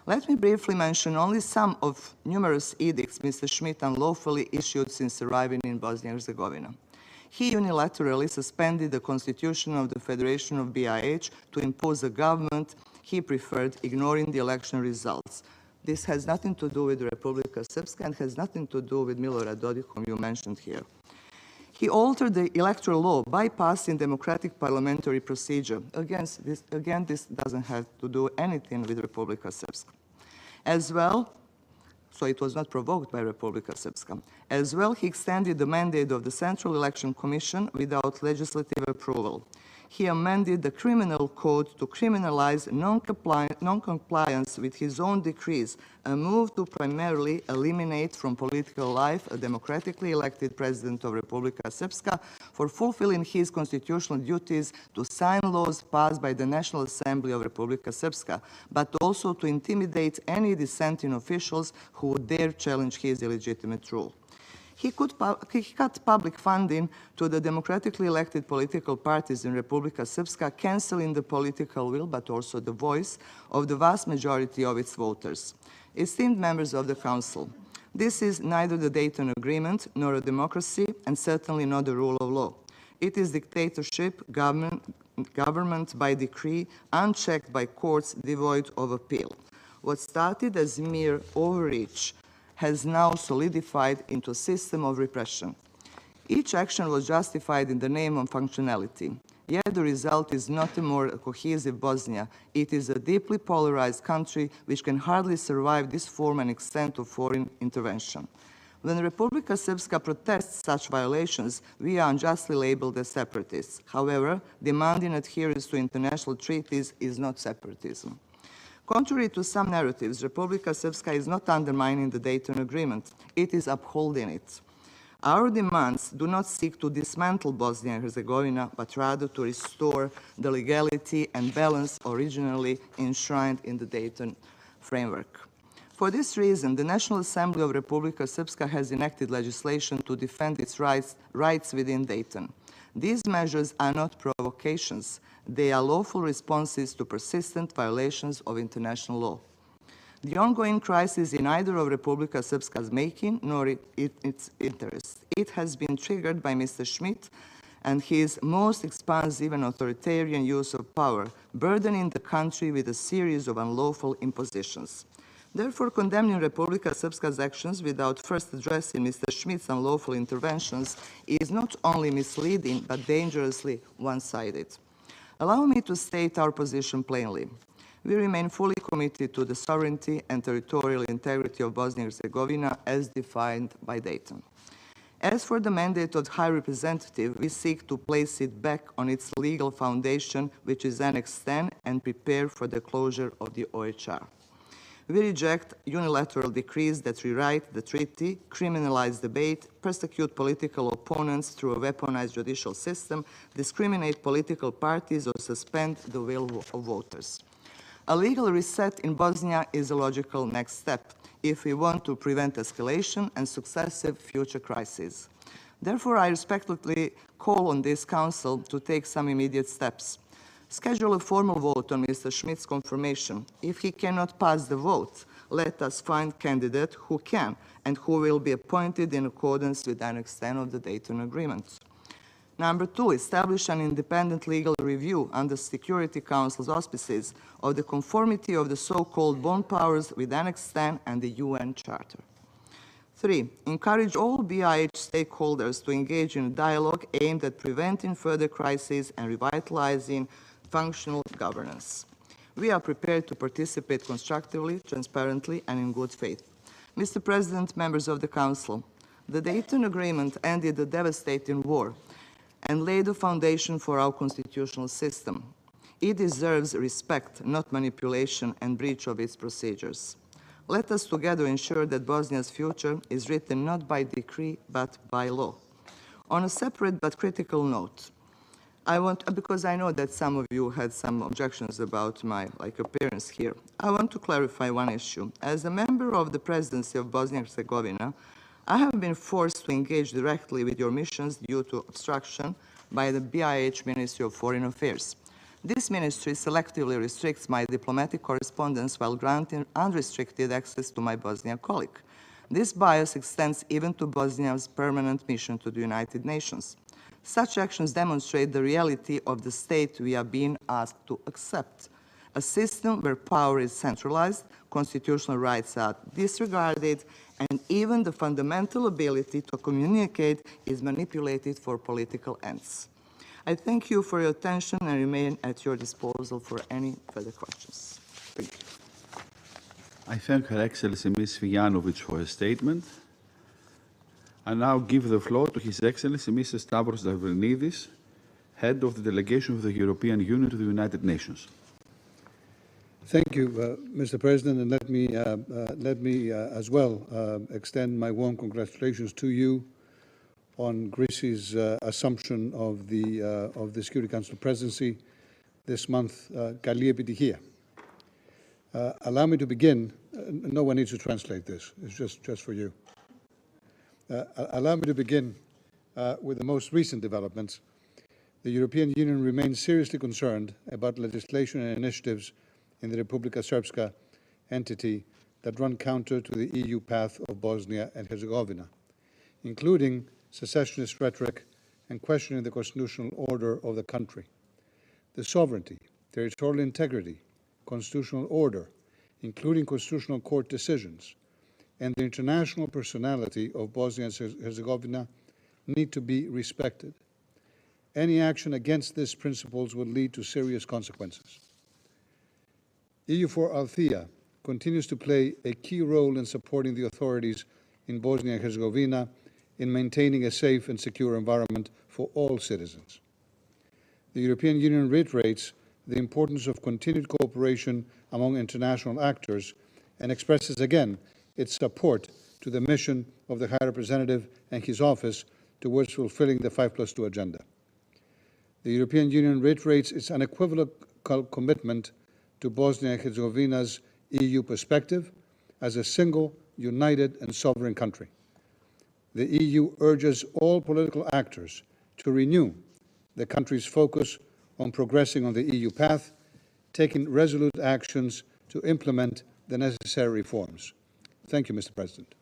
Let me briefly mention only some of numerous edicts Mr. Schmidt unlawfully issued since arriving in Bosnia and Herzegovina. He unilaterally suspended the constitution of the Federation of BiH to impose a government he preferred, ignoring the election results. This has nothing to do with Republika Srpska and has nothing to do with Milorad Dodik, whom you mentioned here. He altered the electoral law, bypassing democratic parliamentary procedure. Again, this doesn't have to do anything with Republika Srpska. As well, so it was not provoked by Republika Srpska. As well, he extended the mandate of the Central Election Commission without legislative approval. He amended the criminal code to criminalize non-compliance with his own decrees, a move to primarily eliminate from political life a democratically elected president of Republika Srpska for fulfilling his constitutional duties to sign laws passed by the National Assembly of Republika Srpska, but also to intimidate any dissenting officials who would dare challenge his illegitimate rule. He cut public funding to the democratically elected political parties in Republika Srpska, canceling the political will, but also the voice of the vast majority of its voters. Esteemed members of the Council, this is neither the Dayton Agreement nor a democracy, and certainly not the rule of law. It is dictatorship, government by decree, unchecked by courts, devoid of appeal. What started as mere overreach has now solidified into a system of repression. Each action was justified in the name of functionality. Yet the result is not a more cohesive Bosnia. It is a deeply polarized country which can hardly survive this form and extent of foreign intervention. When Republika Srpska protests such violations, we are unjustly labeled as separatists. However, demanding adherence to international treaties is not separatism. Contrary to some narratives, Republika Srpska is not undermining the Dayton Agreement. It is upholding it. Our demands do not seek to dismantle Bosnia and Herzegovina, but rather to restore the legality and balance originally enshrined in the Dayton framework. For this reason, the National Assembly of Republika Srpska has enacted legislation to defend its rights within Dayton. These measures are not provocations. They are lawful responses to persistent violations of international law. The ongoing crisis in neither of Republika Srpska's making nor its interests. It has been triggered by Mr. Schmidt and his most expansive and authoritarian use of power, burdening the country with a series of unlawful impositions. Therefore, condemning Republika Srpska's actions without first addressing Mr. Schmidt's unlawful interventions is not only misleading, but dangerously one-sided. Allow me to state our position plainly. We remain fully committed to the sovereignty and territorial integrity of Bosnia and Herzegovina as defined by Dayton. As for the mandate of the High Representative, we seek to place it back on its legal foundation, which is Annex 10, and prepare for the closure of the OHR. We reject unilateral decrees that rewrite the treaty, criminalize debate, persecute political opponents through a weaponized judicial system, discriminate political parties, or suspend the will of voters. A legal reset in Bosnia is a logical next step if we want to prevent escalation and successive future crises. Therefore, I respectfully call on this Council to take some immediate steps. Schedule a formal vote on Mr. Schmidt's confirmation. If he cannot pass the vote, let us find a candidate who can and who will be appointed in accordance with Annex 10 of the Dayton Agreement. Number 2, establish an independent legal review under Security Council's auspices of the conformity of the so-called bond powers with Annex 10 and the UN Charter. 3, encourage all BIH stakeholders to engage in a dialogue aimed at preventing further crises and revitalizing functional governance. We are prepared to participate constructively, transparently, and in good faith. Mr. President, members of the Council, the Dayton Agreement ended a devastating war and laid the foundation for our constitutional system. It deserves respect, not manipulation and breach of its procedures. Let us together ensure that Bosnia's future is written not by decree, but by law. On a separate but critical note, because I know that some of you had some objections about my appearance here, I want to clarify one issue. As a member of the presidency of Bosnia and Herzegovina, I have been forced to engage directly with your missions due to obstruction by the BIH Ministry of Foreign Affairs. This ministry selectively restricts my diplomatic correspondence while granting unrestricted access to my Bosnian colleague. This bias extends even to Bosnia's permanent mission to the United Nations. Such actions demonstrate the reality of the state we are being asked to accept, a system where power is centralized, constitutional rights are disregarded, and even the fundamental ability to communicate is manipulated for political ends. I thank you for your attention and remain at your disposal for any further questions. Thank you. I thank Her Excellency Ms. Cvijanovič for her statement. I now give the floor to His Excellency Mr. Stavros Davrinidis, Head of the Delegation of the European Union to the United Nations. Thank you, Mr. President, and let me as well extend my warm congratulations to you on Greece's assumption of the Security Council presidency this month. Kalli επιτυχία. Allow me to begin. No one needs to translate this. It's just for you. Allow me to begin with the most recent developments. The European Union remains seriously concerned about legislation and initiatives in the Republika Srpska entity that run counter to the EU path of Bosnia and Herzegovina, including secessionist rhetoric and questioning the constitutional order of the country. The sovereignty, territorial integrity, constitutional order, including constitutional court decisions, and the international personality of Bosnia and Herzegovina need to be respected. Any action against these principles would lead to serious consequences. EU4 Althea continues to play a key role in supporting the authorities in Bosnia and Herzegovina in maintaining a safe and secure environment for all citizens. The European Union reiterates the importance of continued cooperation among international actors and expresses again its support to the mission of the High Representative and his office towards fulfilling the 5+2 agenda. The European Union reiterates its unequivocal commitment to Bosnia and Herzegovina's EU perspective as a single, united and sovereign country. The EU urges all political actors to renew the country's focus on progressing on the EU path, taking resolute actions to implement the necessary reforms. Thank you, Mr. President.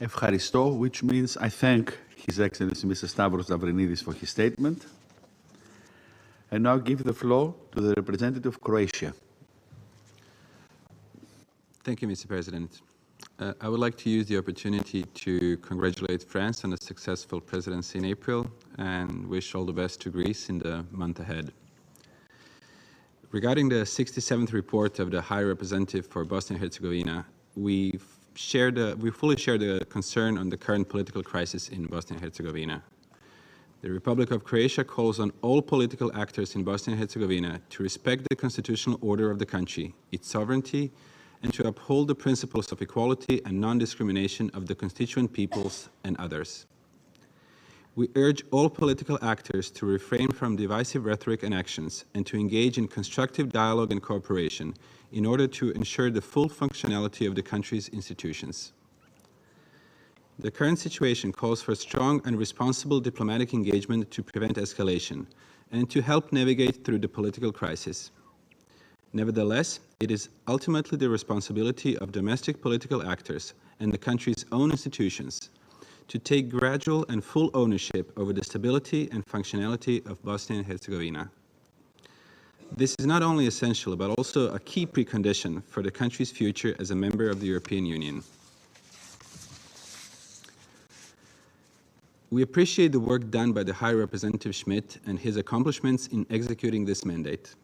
Ευχαριστώ, which means I thank His Excellency Mr. Stavros Lavrinidis for his statement. I now give the floor to the representative of Croatia. Thank you, Mr. President. I would like to use the opportunity to congratulate France on a successful presidency in April and wish all the best to Greece in the month ahead. Regarding the 67th report of the High Representative for Bosnia and Herzegovina, we fully share the concern on the current political crisis in Bosnia and Herzegovina. The Republic of Croatia calls on all political actors in Bosnia and Herzegovina to respect the constitutional order of the country, its sovereignty, and to uphold the principles of equality and non-discrimination of the constituent peoples and others. We urge all political actors to refrain from divisive rhetoric and actions and to engage in constructive dialogue and cooperation in order to ensure the full functionality of the country's institutions. The current situation calls for strong and responsible diplomatic engagement to prevent escalation and to help navigate through the political crisis. Nevertheless, it is ultimately the responsibility of domestic political actors and the country's own institutions to take gradual and full ownership over the stability and functionality of Bosnia and Herzegovina. This is not only essential, but also a key precondition for the country's future as a member of the European Union. We appreciate the work done by the High Representative Schmidt and his accomplishments in executing this mandate.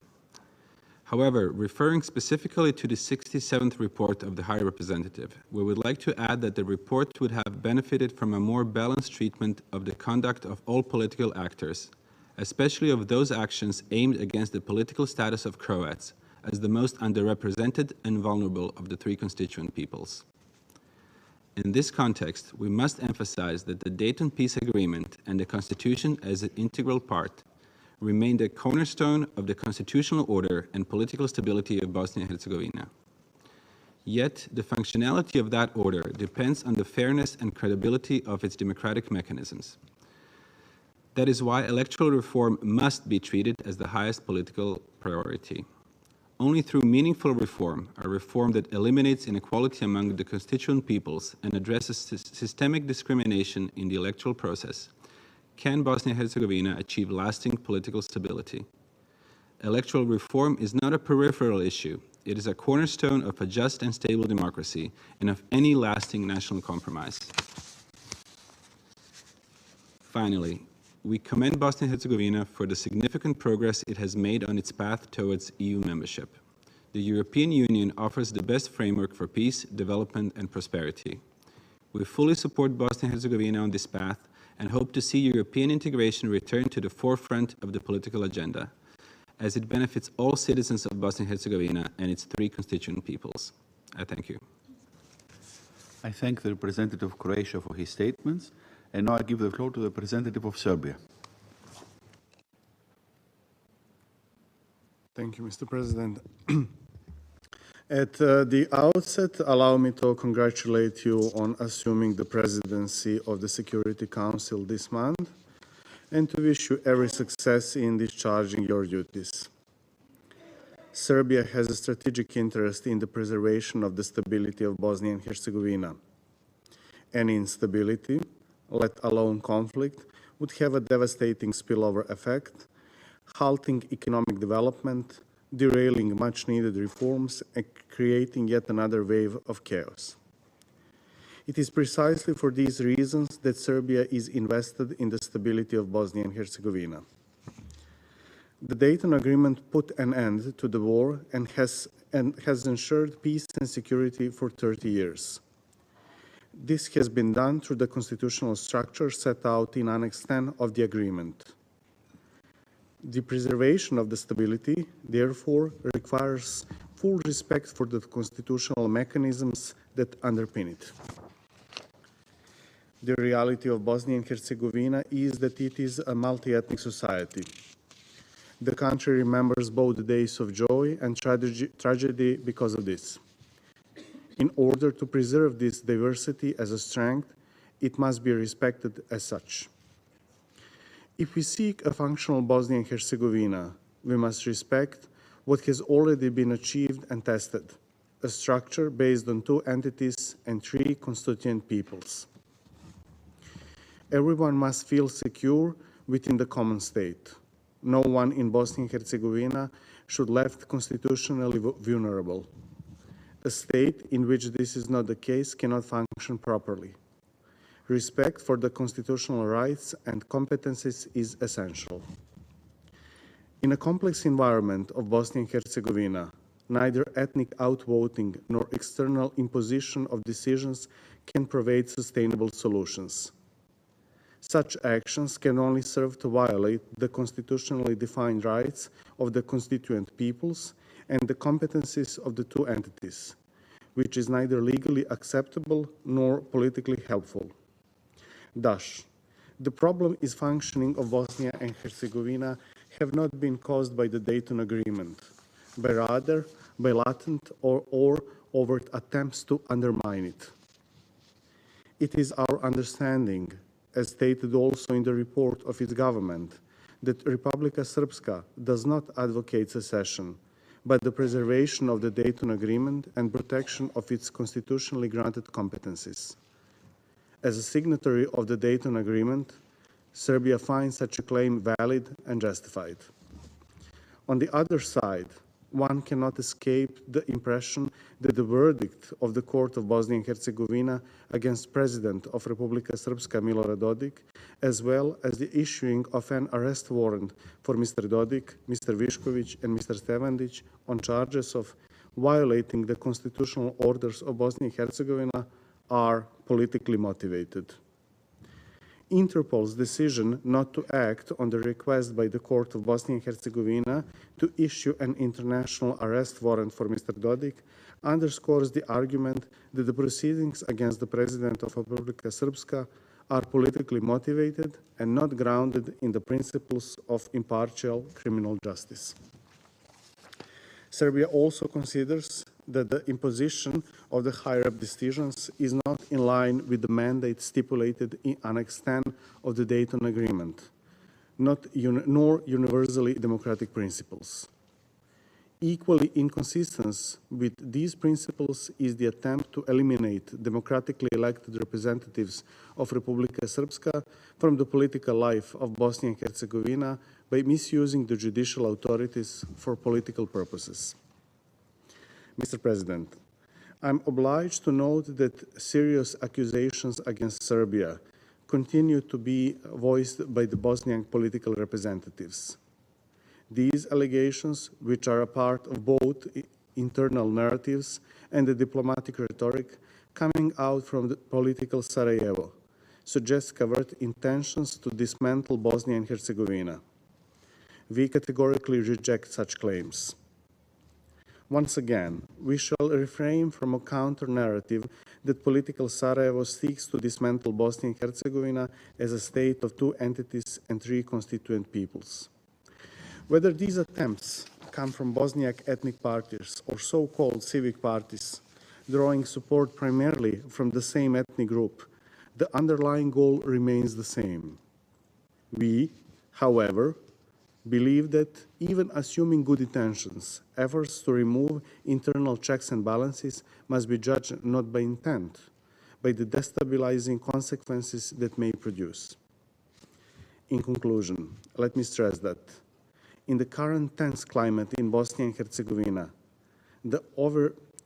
However, referring specifically to the 67th report of the High Representative, we would like to add that the report would have benefited from a more balanced treatment of the conduct of all political actors, especially of those actions aimed against the political status of Croats, as the most underrepresented and vulnerable of the three constituent peoples. In this context, we must emphasize that the Dayton Peace Agreement and the Constitution as an integral part remain the cornerstone of the constitutional order and political stability of Bosnia and Herzegovina. Yet, the functionality of that order depends on the fairness and credibility of its democratic mechanisms. That is why electoral reform must be treated as the highest political priority. Only through meaningful reform, a reform that eliminates inequality among the constituent peoples and addresses systemic discrimination in the electoral process, can Bosnia and Herzegovina achieve lasting political stability. Electoral reform is not a peripheral issue. It is a cornerstone of a just and stable democracy and of any lasting national compromise. Finally, we commend Bosnia and Herzegovina for the significant progress it has made on its path towards EU membership. The European Union offers the best framework for peace, development, and prosperity. We fully support Bosnia and Herzegovina on this path and hope to see European integration return to the forefront of the political agenda, as it benefits all citizens of Bosnia and Herzegovina and its three constituent peoples. I thank you. I thank the representative of Croatia for his statements, and now I give the floor to the representative of Serbia. Thank you, Mr. President. At the outset, allow me to congratulate you on assuming the presidency of the Security Council this month and to wish you every success in discharging your duties. Serbia has a strategic interest in the preservation of the stability of Bosnia and Herzegovina. Any instability, let alone conflict, would have a devastating spillover effect, halting economic development, derailing much-needed reforms, and creating yet another wave of chaos. It is precisely for these reasons that Serbia is invested in the stability of Bosnia and Herzegovina. The Dayton Agreement put an end to the war and has ensured peace and security for 30 years. This has been done through the constitutional structure set out in Annex 10 of the agreement. The preservation of the stability, therefore, requires full respect for the constitutional mechanisms that underpin it. The reality of Bosnia and Herzegovina is that it is a multi-ethnic society. The country remembers both days of joy and tragedy because of this. In order to preserve this diversity as a strength, it must be respected as such. If we seek a functional Bosnia and Herzegovina, we must respect what has already been achieved and tested, a structure based on two entities and three constituent peoples. Everyone must feel secure within the common state. No one in Bosnia and Herzegovina should be left constitutionally vulnerable. A state in which this is not the case cannot function properly. Respect for the constitutional rights and competencies is essential. In a complex environment of Bosnia and Herzegovina, neither ethnic outvoting nor external imposition of decisions can provide sustainable solutions. Such actions can only serve to violate the constitutionally defined rights of the constituent peoples and the competencies of the two entities, which is neither legally acceptable nor politically helpful. Thus, the problem is functioning of Bosnia and Herzegovina have not been caused by the Dayton Agreement, but rather by latent or overt attempts to undermine it. It is our understanding, as stated also in the report of its government, that Republika Srpska does not advocate secession, but the preservation of the Dayton Agreement and protection of its constitutionally granted competencies. As a signatory of the Dayton Agreement, Serbia finds such a claim valid and justified. On the other side, one cannot escape the impression that the verdict of the Court of Bosnia and Herzegovina against President of Republika Srpska Milorad Dodik, as well as the issuing of an arrest warrant for Mr. Dodik, Mr. Višković, and Mr. Stevandić on charges of violating the constitutional orders of Bosnia and Herzegovina, are politically motivated. Interpol's decision not to act on the request by the Court of Bosnia and Herzegovina to issue an international arrest warrant for Mr. Dodik underscores the argument that the proceedings against the President of Republika Srpska are politically motivated and not grounded in the principles of impartial criminal justice. Serbia also considers that the imposition of the higher-up decisions is not in line with the mandate stipulated in Annex 10 of the Dayton Agreement, nor universally democratic principles. Equally inconsistent with these principles is the attempt to eliminate democratically elected representatives of Republika Srpska from the political life of Bosnia and Herzegovina by misusing the judicial authorities for political purposes. Mr. President, I'm obliged to note that serious accusations against Serbia continue to be voiced by the Bosnian political representatives. These allegations, which are a part of both internal narratives and the diplomatic rhetoric coming out from the political Sarajevo, suggest covert intentions to dismantle Bosnia and Herzegovina. We categorically reject such claims. Once again, we shall refrain from a counter-narrative that political Sarajevo seeks to dismantle Bosnia and Herzegovina as a state of two entities and three constituent peoples. Whether these attempts come from Bosniak ethnic parties or so-called civic parties, drawing support primarily from the same ethnic group, the underlying goal remains the same. We, however, believe that even assuming good intentions, efforts to remove internal checks and balances must be judged not by intent, by the destabilizing consequences that may produce. In conclusion, let me stress that in the current tense climate in Bosnia and Herzegovina, the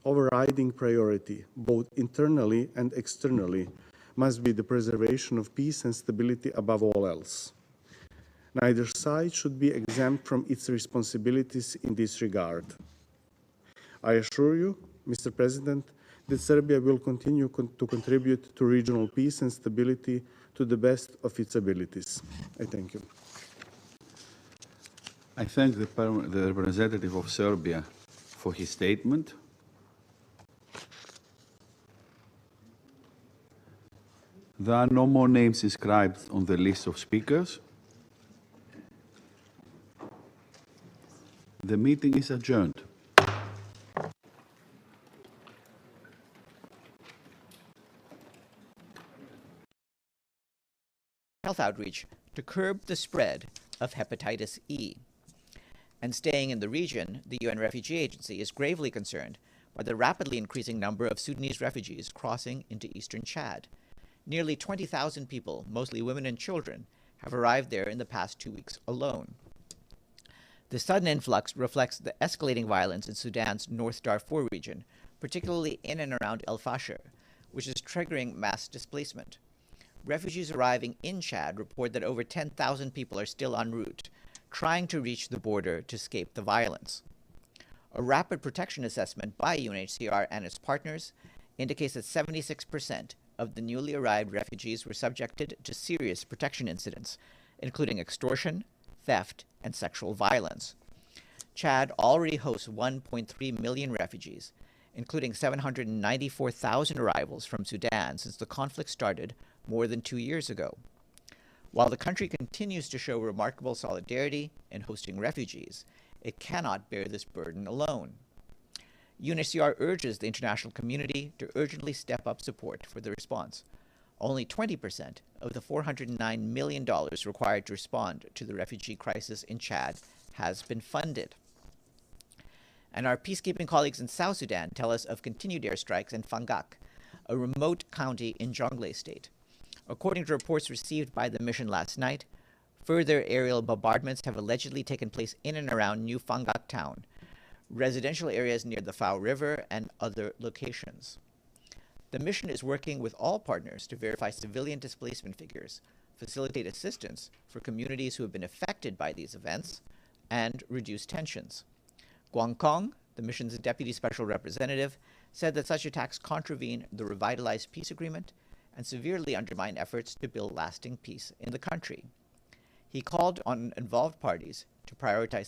overriding priority, both internally and externally, must be the preservation of peace and stability above all else. Neither side should be exempt from its responsibilities in this regard. I assure you, Mr. President, that Serbia will continue to contribute to regional peace and stability to the best of its abilities. I thank you. I thank the representative of Serbia for his statement. There are no more names inscribed on the list of speakers. The meeting is adjourned. Health outreach to curb the spread of hepatitis E. And staying in the region, the UN Refugee Agency is gravely concerned by the rapidly increasing number of Sudanese refugees crossing into eastern Chad. Nearly 20,000 people, mostly women and children, have arrived there in the past 2 weeks alone. The sudden influx reflects the escalating violence in Sudan's North Darfur region, particularly in and around El Fasher, which is triggering mass displacement. Refugees arriving in Chad report that over 10,000 people are still en route, trying to reach the border to escape the violence. A rapid protection assessment by UNHCR and its partners indicates that 76% of the newly arrived refugees were subjected to serious protection incidents, including extortion, theft, and sexual violence. Chad already hosts 1.3 million refugees, including 794,000 arrivals from Sudan since the conflict started more than 2 years ago. While the country continues to show remarkable solidarity in hosting refugees, it cannot bear this burden alone. UNHCR urges the international community to urgently step up support for the response. Only 20% of the $409 million required to respond to the refugee crisis in Chad has been funded. And our peacekeeping colleagues in South Sudan tell us of continued airstrikes in Fangak, a remote county in Jonglei State. According to reports received by the mission last night, further aerial bombardments have allegedly taken place in and around New Fangak town, residential areas near the Fao River, and other locations. The mission is working with all partners to verify civilian displacement figures, facilitate assistance for communities who have been affected by these events, and reduce tensions. Guang Kong, the mission's deputy special representative, said that such attacks contravene the revitalized peace agreement and severely undermine efforts to build lasting peace in the country. He called on involved parties to prioritize